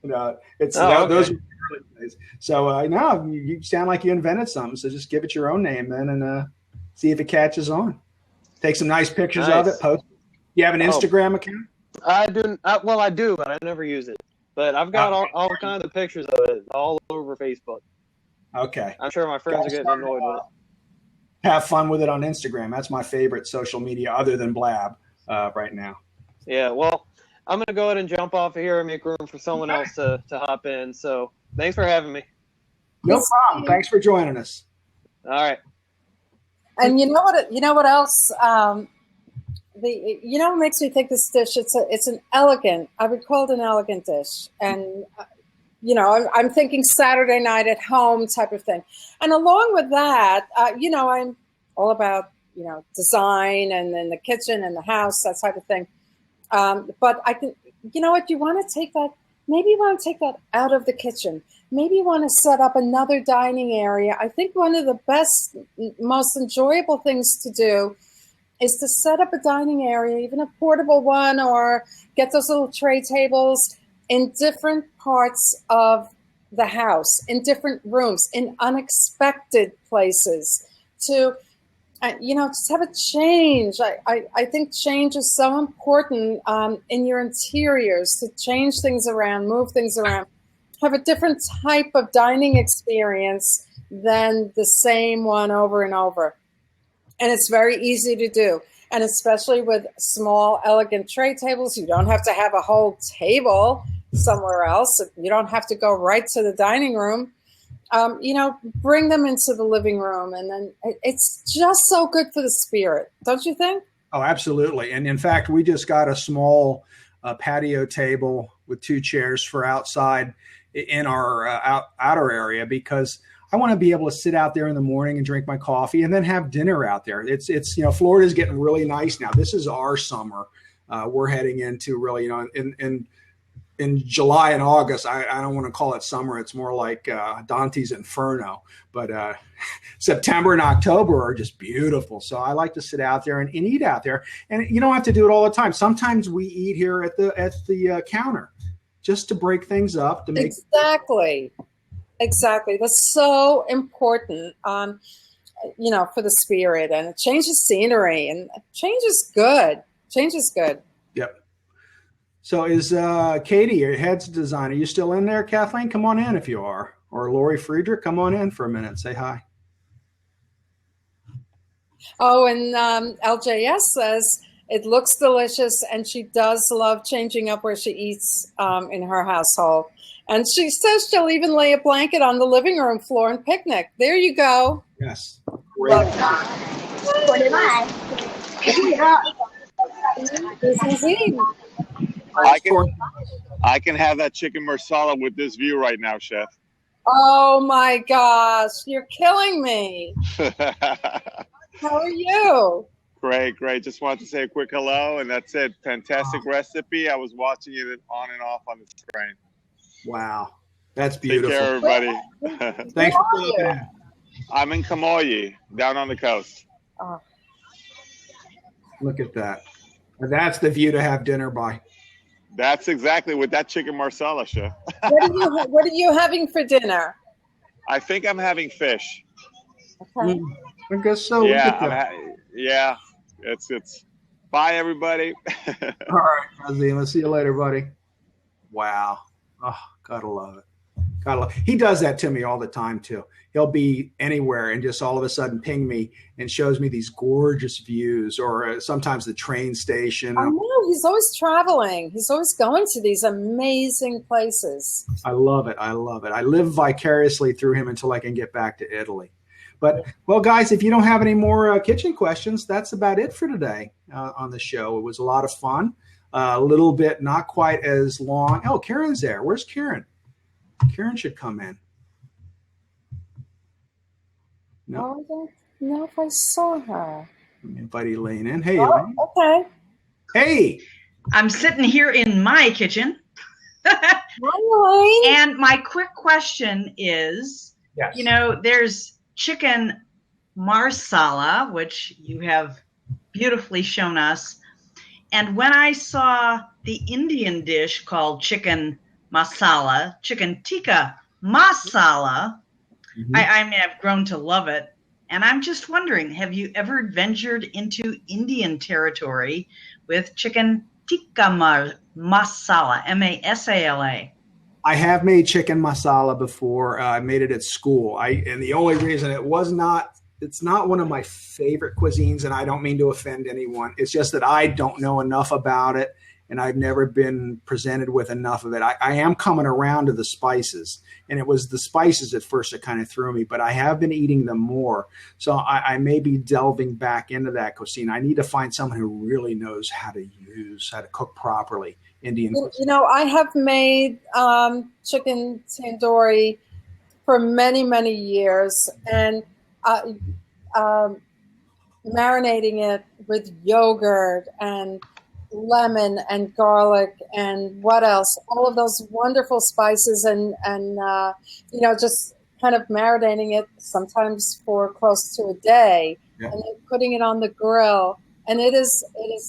Those were the early days. So no, you sound like you invented something. So just give it your own name then, and see if it catches on. Take some nice pictures of it. Post. You have an Instagram account? I do. I do, but I never use it. But I've got all kinds of pictures of it all over Facebook. Okay. I'm sure my friends are getting annoyed with it. Have fun with it on Instagram. That's my favorite social media other than Blab right now. Yeah, well, I'm going to go ahead and jump off of here and make room for someone else to hop in. So thanks for having me. No problem. Thanks for joining us. All right. And you know what else? What makes me think this dish? It's an elegant. I would call it an elegant dish, and I'm thinking Saturday night at home type of thing. And along with that, I'm all about design and then the kitchen and the house, that type of thing. But I think what you want to take that. Maybe you want to take that out of the kitchen. Maybe you want to set up another dining area. I think one of the best, most enjoyable things to do is to set up a dining area, even a portable one, or get those little tray tables in different parts of the house, in different rooms, in unexpected places, to just have a change. I think change is so important in your interiors, to change things around, move things around, have a different type of dining experience than the same one over and over. And it's very easy to do. And especially with small, elegant tray tables, you don't have to have a whole table somewhere else. You don't have to go right to the dining room. Bring them into the living room, and then it's just so good for the spirit, don't you think? Oh, absolutely. And in fact, we just got a small patio table with 2 chairs for outside in our outer area, because I want to be able to sit out there in the morning and drink my coffee and then have dinner out there. It's Florida's getting really nice now. This is our summer. We're heading into really, in July and August, I don't want to call it summer. It's more like Dante's Inferno. But September and October are just beautiful. So I like to sit out there and eat out there. And you don't have to do it all the time. Sometimes we eat here at the counter just to break things up. To make Exactly. That's so important, for the spirit, and it changes scenery, and change is good. Change is good. Yep. So is Katie, your head's designer, you still in there? Kathleen, come on in if you are. Or Lori Friedrich, come on in for a minute. Say hi. Oh, and LJS says it looks delicious, and she does love changing up where she eats in her household. And she says she'll even lay a blanket on the living room floor and picnic. There you go. Yes. Great. This is it. I can have that chicken marsala with this view right now, Chef. Oh my gosh, you're killing me. How are you? Great. Just wanted to say a quick hello, and that's it. Fantastic recipe. I was watching it on and off on the screen. Wow. That's beautiful. Take care, everybody. Thanks for looking at it. I'm in Kamoyi, down on the coast. Oh. Look at that. That's the view to have dinner by. That's exactly with that chicken marsala, Chef. What are you having for dinner? I think I'm having fish. Okay. I guess so. Yeah. It's. Bye, everybody. All right, Razim. I'll see you later, buddy. Wow. Oh, gotta love it. He does that to me all the time too. He'll be anywhere and just all of a sudden ping me and shows me these gorgeous views, or sometimes the train station. I know, he's always traveling. He's always going to these amazing places. I love it. I love it. I live vicariously through him until I can get back to Italy. But, well, guys, if you don't have any more kitchen questions, that's about it for today on the show. It was a lot of fun. A little bit, not quite as long. Oh, Karen's there. Where's Karen? Karen should come in. No. Oh, I don't know if I saw her. Let me invite Elaine in. Hey, Oh, Elaine. okay. Hey. I'm sitting here in my kitchen. Hi, Elaine. And my quick question is, Yes. you know, there's chicken marsala, which you have beautifully shown us. And when I saw the Indian dish called chicken masala, chicken tikka masala, I mean, I've grown to love it. And I'm just wondering, have you ever ventured into Indian territory with chicken tikka masala, M-A-S-A-L-A? I have made chicken masala before. I made it at school. And the only reason it's not one of my favorite cuisines, and I don't mean to offend anyone. It's just that I don't know enough about it, and I've never been presented with enough of it. I am coming around to the spices, and it was the spices at first that kind of threw me, but I have been eating them more. So I may be delving back into that cuisine. I need to find someone who really knows how to cook properly Indian cuisine. You know, I have made chicken tandoori for many, many years, and marinating it with yogurt and lemon and garlic and what else? All of those wonderful spices and you know, just kind of marinating it sometimes for close to a day, and then putting it on the grill. And it is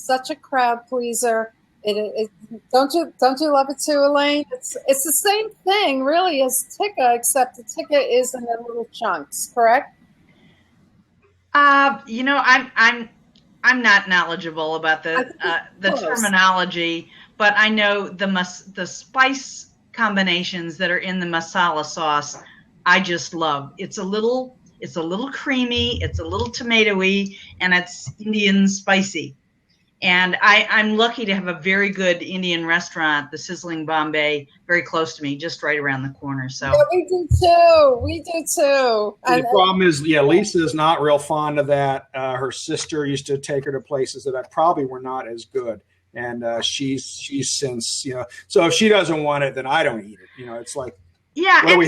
such a crowd pleaser. Don't you love it too, Elaine? It's the same thing really as tikka, except the tikka is in the little chunks, correct? You know, I'm not knowledgeable about the terminology, but I know the spice combinations that are in the masala sauce. I just love. It's a little creamy, it's a little tomatoey, and it's Indian spicy. And I'm lucky to have a very good Indian restaurant, the Sizzling Bombay, very close to me, just right around the corner. So yeah, we do too. We do too. The problem is, Lisa is not real fond of that. Her sister used to take her to places that probably were not as good, and she's since, you know. So if she doesn't want it, then I don't eat it. You know, it's like, yeah, and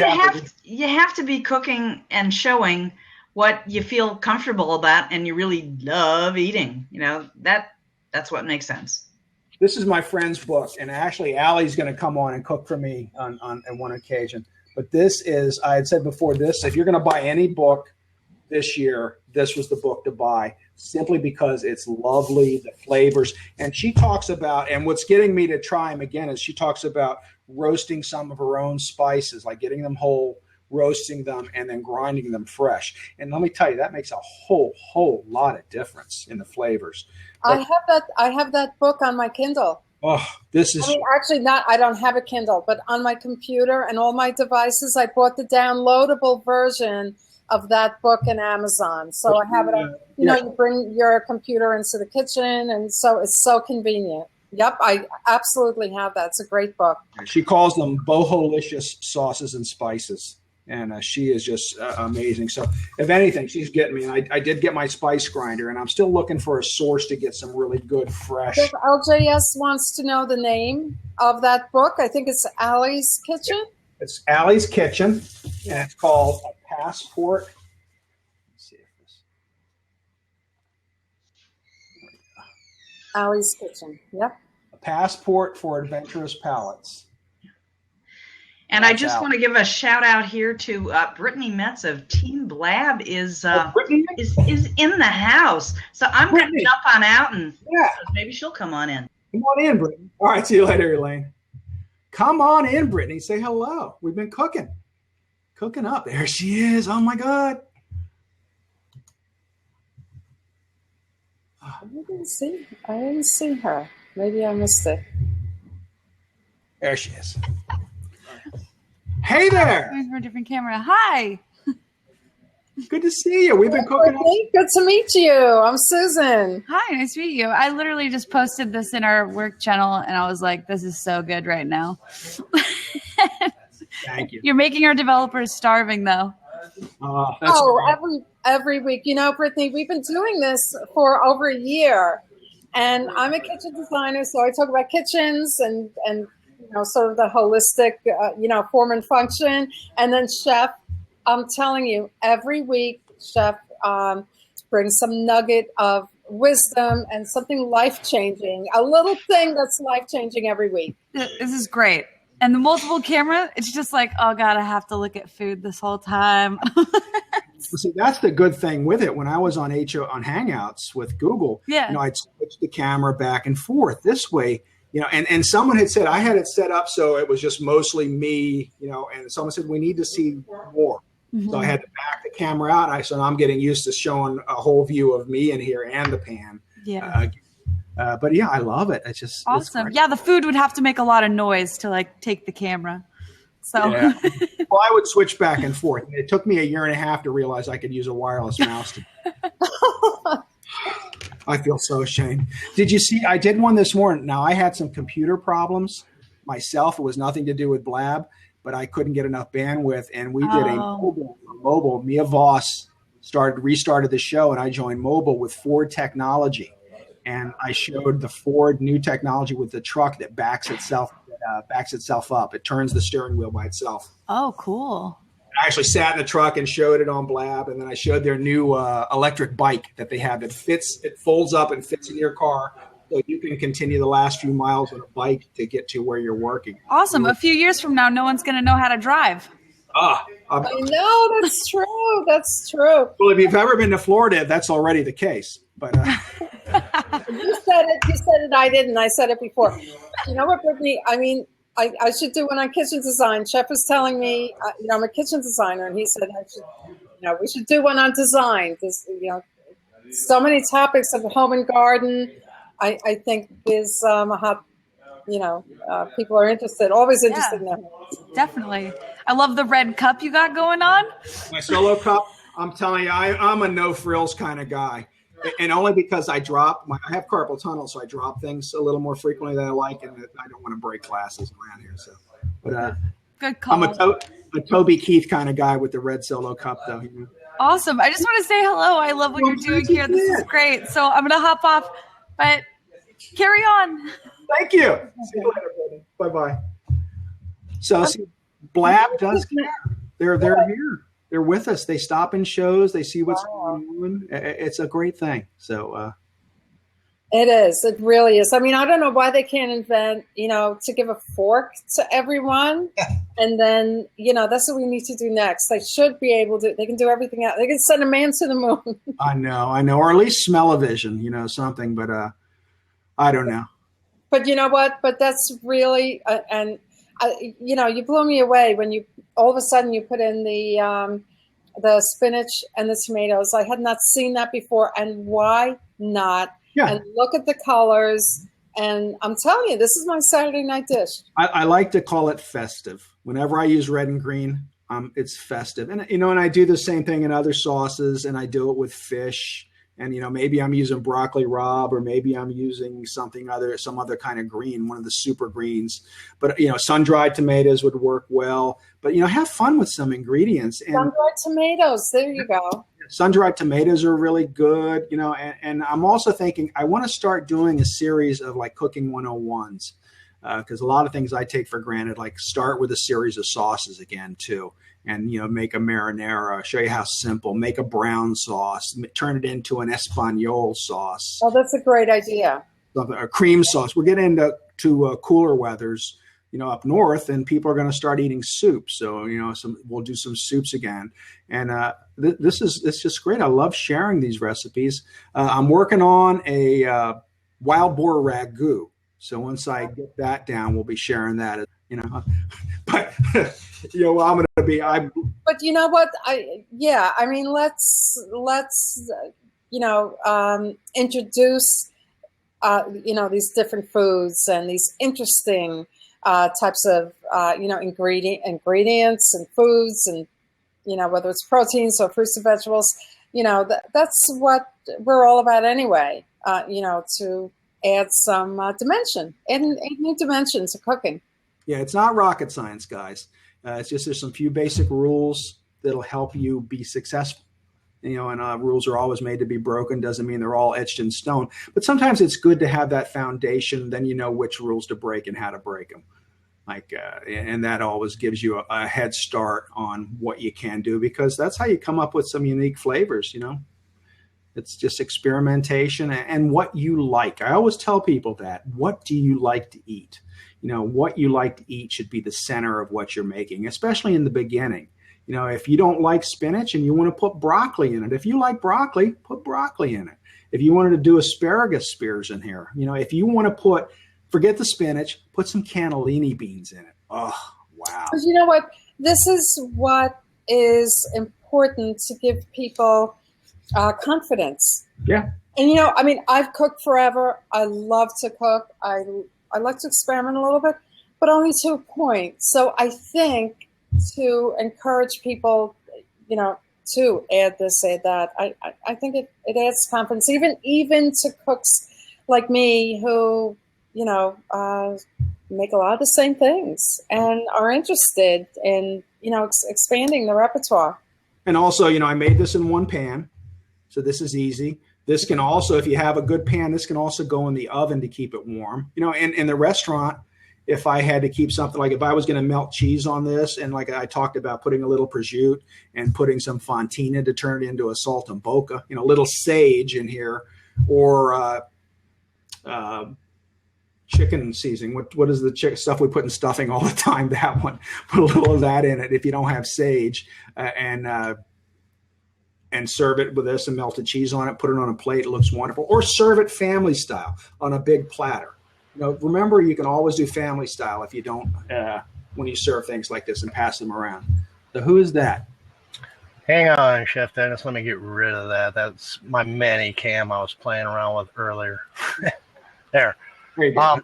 you have to be cooking and showing what you feel comfortable about, and you really love eating. You know, that's what makes sense. This is my friend's book, and actually Allie's going to come on and cook for me on one occasion. But this is, I had said before, this, if you're going to buy any book this year, this was the book to buy, simply because it's lovely, the flavors. And she talks about, and what's getting me to try them again is she talks about roasting some of her own spices, like getting them whole, roasting them, and then grinding them fresh. And let me tell you, that makes a whole lot of difference in the flavors. I have that book on my Kindle. Oh, this is. I mean, actually, not. I don't have a Kindle, but on my computer and all my devices, I bought the downloadable version of that book in Amazon. So I have it. You know, you bring your computer into the kitchen, and so it's so convenient. Yep, I absolutely have that. It's a great book. She calls them boholicious sauces and spices. And she is just amazing. So if anything, she's getting me. And I did get my spice grinder, and I'm still looking for a source to get some really good, fresh. If LJS wants to know the name of that book, I think it's Allie's Kitchen. It's Allie's Kitchen, and it's called A Passport. Let's see if this. Allie's Kitchen, yep. A Passport for Adventurous Palates. And I just want to give a shout out here to Brittany Metz of Team Blab is in the house. So I'm going to jump on out, and maybe she'll come on in. Come on in, Brittany. All right, see you later, Elaine. Come on in, Brittany. Say hello. We've been cooking up. There she is. Oh my God. I didn't see her. Maybe I missed it. There she is. Hey there. From a different camera. Hi. Good to see you. We've been cooking. Good to meet you. I'm Susan. Hi, nice to meet you. I literally just posted this in our work channel, and I was like, this is so good right now. Thank you. You're making our developers starving, though. Every week. You know, Brittany, we've been doing this for over a year. And I'm a kitchen designer, so I talk about kitchens and sort of the holistic, form and function. And then Chef, I'm telling you, every week, Chef brings some nugget of wisdom and something life-changing, a little thing that's life-changing every week. This is great. And the multiple camera, it's just like, oh, God, I have to look at food this whole time. See, that's the good thing with it. When I was on Hangouts with Google, I'd switch the camera back and forth this way, and someone had said, I had it set up so it was just mostly me, and someone said, we need to see more. Mm-hmm. So I had to back the camera out. I said, I'm getting used to showing a whole view of me in here and the pan. Yeah. But yeah, I love it. It's just awesome. Yeah, the food would have to make a lot of noise to like take the camera. So yeah. Well, I would switch back and forth. It took me a year and a half to realize I could use a wireless mouse. I feel so ashamed. Did you see? I did one this morning. Now, I had some computer problems myself. It was nothing to do with Blab, but I couldn't get enough bandwidth. And we did a mobile. Mia Voss restarted the show, and I joined mobile with Ford technology. And I showed the Ford new technology with the truck that backs itself up. It turns the steering wheel by itself. Oh, cool. I actually sat in the truck and showed it on Blab, and then I showed their new electric bike that they have that folds up and fits in your car, so you can continue the last few miles on a bike to get to where you're working. Awesome. A few years from now, no one's going to know how to drive. I know, that's true. That's true. Well, if you've ever been to Florida, that's already the case. But You said it. I didn't. I said it before. You know what, Brittany? I mean, I should do one on kitchen design. Chef was telling me, I'm a kitchen designer, and he said we should do one on design. So many topics of home and garden. I think is a hot. People are interested. Always interested in that. Definitely. I love the red cup you got going on. My solo cup. I'm telling you, I'm a no frills kind of guy. And only because I have carpal tunnel, so I drop things a little more frequently than I like, and I don't want to break glasses around here. So, but good call. I'm a Toby Keith kind of guy with the red solo cup, though. Awesome. I just want to say hello. I love what you're doing here. This is great. So I'm going to hop off, but carry on. Thank you. See you later, buddy. Bye-bye. So, see, Blab does care. They're here. They're with us. They stop in shows. They see what's going on. It's a great thing. So it is. It really is. I mean, I don't know why they can't invent, to give a fork to everyone. And then, that's what we need to do next. They should be able to. They can do everything else. They can send a man to the moon. I know. Or at least smell-o-vision, something. But I don't know. But you know what? But that's really you blew me away when you all of a sudden you put in the spinach and the tomatoes. I had not seen that before, and why not? Yeah. And look at the colors. And I'm telling you, this is my Saturday night dish. I like to call it festive. Whenever I use red and green, it's festive. And and I do the same thing in other sauces, and I do it with fish. And, maybe I'm using broccoli rabe, or maybe I'm using some other kind of green, one of the super greens. But, sun-dried tomatoes would work well. But, have fun with some ingredients. And sun-dried tomatoes. There you go. Sun-dried tomatoes are really good, and I'm also thinking I want to start doing a series of like cooking 101s. Because a lot of things I take for granted, like start with a series of sauces again, too. And, make a marinara, show you how simple, make a brown sauce, turn it into an Espanol sauce. Oh, that's a great idea. A cream sauce. We're getting into cooler weathers, up north, and people are going to start eating soup. So, we'll do some soups again. And it's just great. I love sharing these recipes. I'm working on a wild boar ragu. So once I get that down, we'll be sharing that, but I'm going to be, but you know what? Let's introduce, these different foods and these interesting types of ingredients and foods, and whether it's proteins or fruits and vegetables. That's what we're all about anyway. To add some dimension, add new dimension to cooking. Yeah, it's not rocket science, guys. It's just there's some few basic rules that'll help you be successful. And rules are always made to be broken. Doesn't mean they're all etched in stone. But sometimes it's good to have that foundation. Then you know which rules to break and how to break them. And that always gives you a head start on what you can do, because that's how you come up with some unique flavors. It's just experimentation and what you like. I always tell people that. What do you like to eat? What you like to eat should be the center of what you're making, especially in the beginning. If you don't like spinach and you want to put broccoli in it, if you like broccoli, put broccoli in it. If you wanted to do asparagus spears in here, if you want to forget the spinach, put some cannellini beans in it. Oh, wow. But you know what? This is what is important to give people confidence. Yeah. And, I've cooked forever. I love to cook. I like to experiment a little bit, but only to a point. So I think to encourage people, to add this, add that, I think it adds confidence, even to cooks like me who, make a lot of the same things and are interested in, expanding the repertoire. And also, I made this in one pan, so this is easy. This can also, if you have a good pan, this can also go in the oven to keep it warm. In the restaurant, if I had to keep something, like if I was going to melt cheese on this, and like I talked about putting a little prosciutto and putting some fontina to turn it into a saltimbocca, a little sage in here, or chicken seasoning. What is the chicken stuff we put in stuffing all the time? That one. Put a little of that in it if you don't have sage, and serve it with this and melted cheese on it. Put it on a plate. It looks wonderful. Or serve it family style on a big platter. Remember, you can always do family style if you don't when you serve things like this and pass them around. So who is that? Hang on, Chef Dennis. Let me get rid of that. That's my mini cam I was playing around with earlier. There. There you go.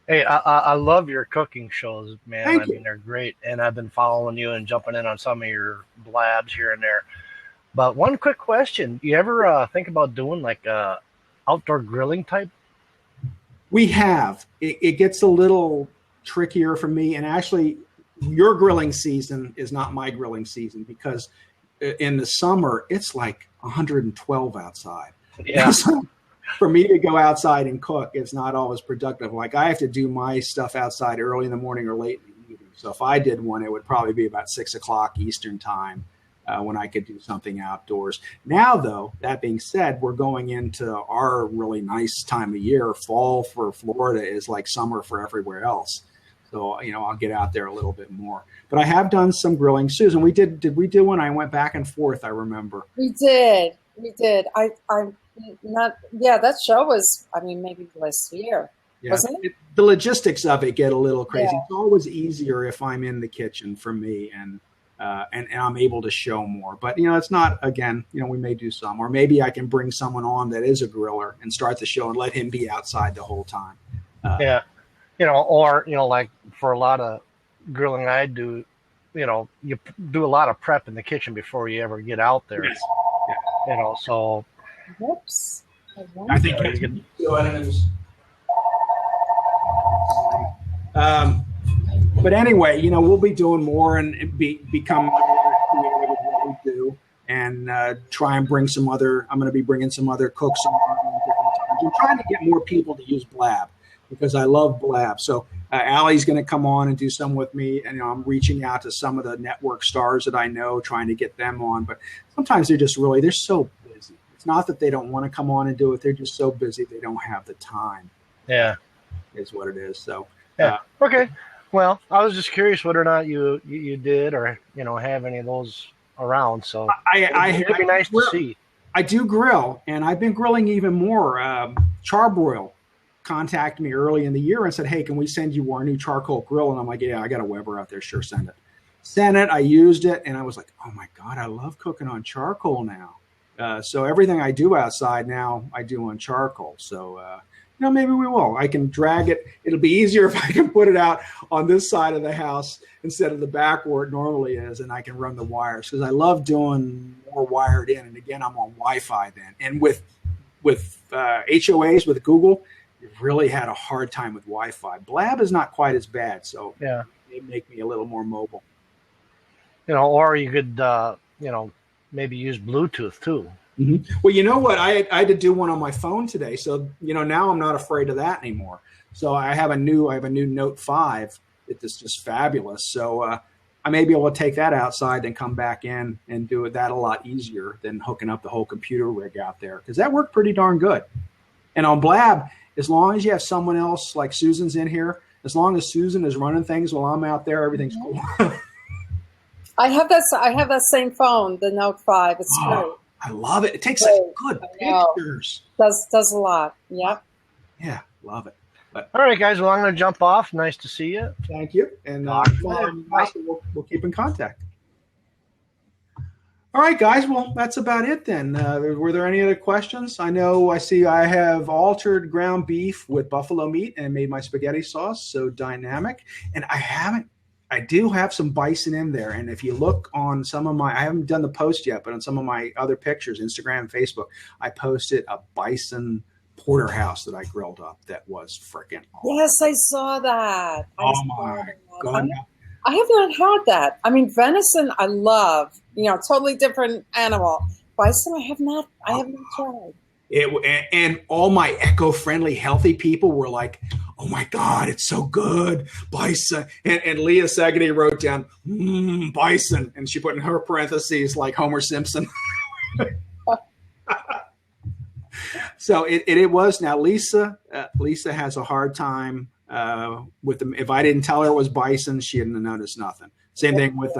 Hey, I love your cooking shows, man. Thank you. They're great. And I've been following you and jumping in on some of your blabs here and there. But one quick question. You ever think about doing like outdoor grilling type? We have. It gets a little trickier for me. And actually, your grilling season is not my grilling season, because in the summer, it's like 112 outside. Yeah. So for me to go outside and cook, it's not always productive. Like, I have to do my stuff outside early in the morning or late in the evening. So if I did one, it would probably be about 6 o'clock Eastern time. When I could do something outdoors. Now, though, that being said, we're going into our really nice time of year. Fall for Florida is like summer for everywhere else. So, I'll get out there a little bit more. But I have done some grilling. Susan, did we do one? I went back and forth, I remember. We did. That show was, maybe last year. Yeah. Wasn't it? The logistics of it get a little crazy. Yeah. It's always easier if I'm in the kitchen for me, and I'm able to show more. But, it's not, again, we may do some, or maybe I can bring someone on that is a griller and start the show and let him be outside the whole time. Yeah. Or, like for a lot of grilling I do, you do a lot of prep in the kitchen before you ever get out there. Yes. So. Whoops. I think you can go ahead and but anyway, we'll be doing more and become more creative with what we do, and try and bring some other. I'm going to be bringing some other cooks on different times. I'm trying to get more people to use Blab, because I love Blab. So Allie's going to come on and do some with me, and I'm reaching out to some of the network stars that I know, trying to get them on. But sometimes they're so busy. It's not that they don't want to come on and do it; they're just so busy they don't have the time. Yeah, is what it is. So yeah, okay. Well, I was just curious whether or not you did, or have any of those around. So it'd be nice to see. I do grill, and I've been grilling even more. Charbroil contacted me early in the year and said, "Hey, can we send you our new charcoal grill?" And I'm like, "Yeah, I got a Weber out there. Sure, send it." Sent it. I used it, and I was like, "Oh my God, I love cooking on charcoal now." So everything I do outside now, I do on charcoal. So maybe we will. I can drag it. It'll be easier if I can put it out on this side of the house instead of the back where it normally is, and I can run the wires because I love doing more wired in. And again, I'm on Wi-Fi then. And with HOAs with Google, you've really had a hard time with Wi-Fi. Blab is not quite as bad, so Yeah. it make me a little more mobile. Or you could, maybe use Bluetooth too. Mm-hmm. Well, you know what? I had to do one on my phone today, so now I'm not afraid of that anymore. So I have a new Note 5 that is just fabulous. So I may be able to take that outside and come back in and do that a lot easier than hooking up the whole computer rig out there, because that worked pretty darn good. And on Blab, as long as you have someone else like Susan's in here, as long as Susan is running things while I'm out there, everything's cool. I have that same phone, the Note 5. It's great. I love it. It takes like good pictures. Does a lot. Yep. Yeah, love it. But, all right, guys. Well, I'm going to jump off. Nice to see you. Thank you. And we'll keep in contact. All right, guys. Well, that's about it then. Were there any other questions? I have altered ground beef with buffalo meat and made my spaghetti sauce so dynamic. And I do have some bison in there. And if you look on I haven't done the post yet, but on some of my other pictures, Instagram and Facebook, I posted a bison porterhouse that I grilled up that was freaking awesome. Yes, I saw that. My God. I have not had that. I mean, venison I love, totally different animal. Bison I have not tried. And all my eco-friendly, healthy people were like, "Oh my God, it's so good, bison!" And Leah Segedy wrote down bison, and she put in her parentheses like Homer Simpson. So it was. Now Lisa has a hard time with them. If I didn't tell her it was bison, she didn't notice nothing. Same thing with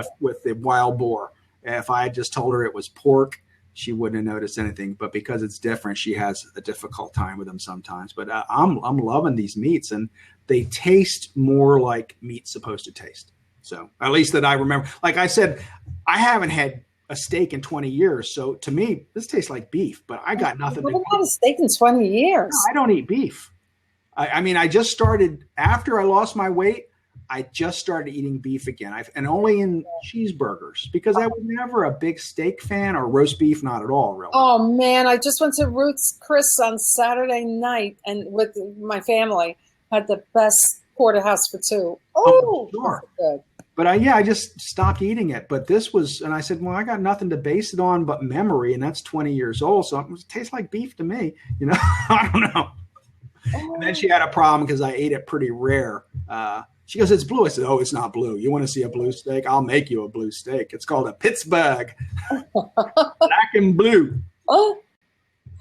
the wild boar. If I had just told her it was pork, she wouldn't have noticed anything, but because it's different, she has a difficult time with them sometimes. But I'm loving these meats, and they taste more like meat's supposed to taste. So at least that I remember. Like I said, I haven't had a steak in 20 years, so to me, this tastes like beef. But I got nothing. What about a steak in 20 years? No, I don't eat beef. I mean, I just started after I lost my weight. I just started eating beef again, and only in cheeseburgers, because I was never a big steak fan, or roast beef, not at all, really. Oh man, I just went to Ruth's Chris on Saturday night, and with my family had the best porterhouse for two. Oh, sure. Good. But I just stopped eating it. But this was, and I said, well, I got nothing to base it on but memory, and that's 20 years old, so it tastes like beef to me. I don't know. Oh. And then she had a problem because I ate it pretty rare. She goes, "It's blue." I said, "Oh, it's not blue. You want to see a blue steak? I'll make you a blue steak. It's called a Pittsburgh, black and blue." Oh,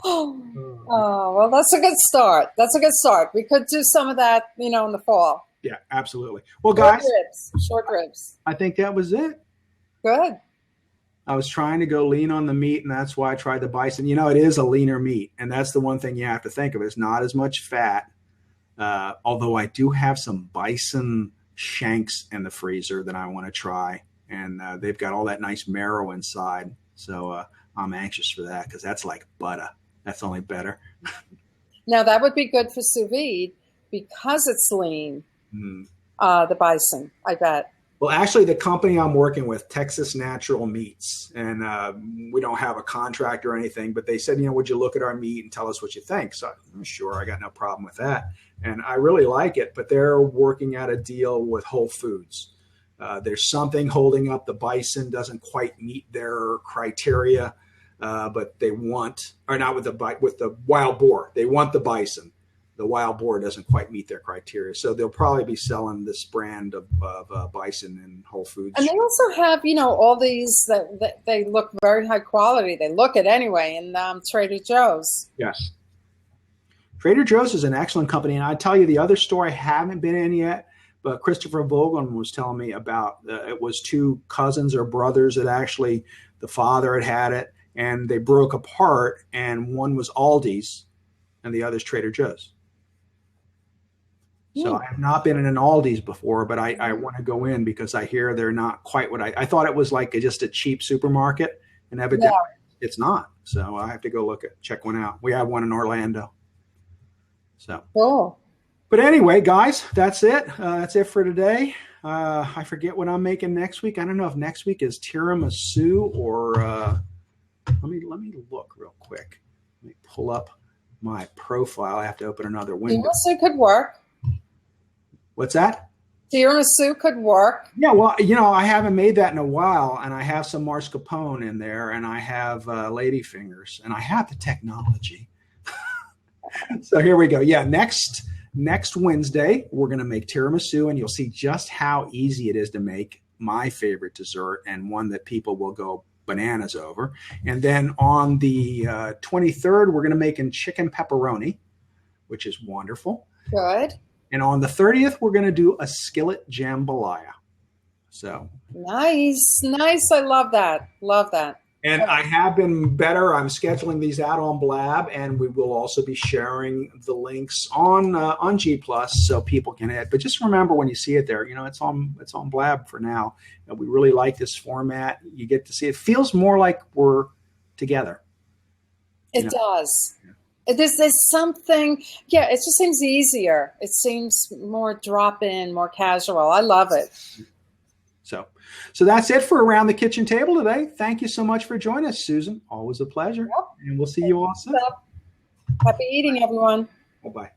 well, that's a good start. We could do some of that, in the fall. Yeah, absolutely. Well, guys, short ribs. I think that was it. Good. I was trying to go lean on the meat, and that's why I tried the bison. It is a leaner meat, and that's the one thing you have to think of. It's not as much fat. Although I do have some bison shanks in the freezer that I want to try, and they've got all that nice marrow inside. So I'm anxious for that because that's like butter. That's only better. Now that would be good for sous vide because it's lean. The bison, I bet. Well, actually, the company I'm working with, Texas Natural Meats, and we don't have a contract or anything, but they said, would you look at our meat and tell us what you think? So I'm sure, I got no problem with that. And I really like it, but they're working out a deal with Whole Foods. There's something holding up the bison, doesn't quite meet their criteria, but they want, or not with the wild boar, they want the bison. The wild boar doesn't quite meet their criteria. So they'll probably be selling this brand of bison in Whole Foods. And they also have, all these that they look very high quality. They look it anyway in Trader Joe's. Yes. Trader Joe's is an excellent company. And I tell you, the other store I haven't been in yet, but Christopher Vogel was telling me about, it was two cousins or brothers that actually, the father had it, and they broke apart, and one was Aldi's and the other's Trader Joe's. So I have not been in an Aldi's before, but I want to go in because I hear they're not quite what I thought it was like just a cheap supermarket, and evidently it's not. So I have to go check one out. We have one in Orlando. So Cool. But anyway, guys, that's it. That's it for today. I forget what I'm making next week. I don't know if next week is tiramisu or let me look real quick. Let me pull up my profile. I have to open another window. Tiramisu could work. What's that? Tiramisu could work. Yeah, well, I haven't made that in a while, and I have some mascarpone in there, and I have ladyfingers, and I have the technology. So here we go. Yeah, next Wednesday, we're going to make tiramisu, and you'll see just how easy it is to make my favorite dessert and one that people will go bananas over. And then on the 23rd, we're going to make chicken pepperoni, which is wonderful. Good. And on the 30th, we're going to do a skillet jambalaya. So nice. I love that. And I have been better. I'm scheduling these out on Blab, and we will also be sharing the links on G Plus so people can hit. But just remember when you see it there, it's on Blab for now. And we really like this format. You get to see it. Feels more like we're together. It does. There's something. Yeah, it just seems easier. It seems more drop in, more casual. I love it. So that's it for Around the Kitchen Table today. Thank you so much for joining us, Susan. Always a pleasure. Yep. And we'll see you all soon. Happy eating, everyone. Bye-bye.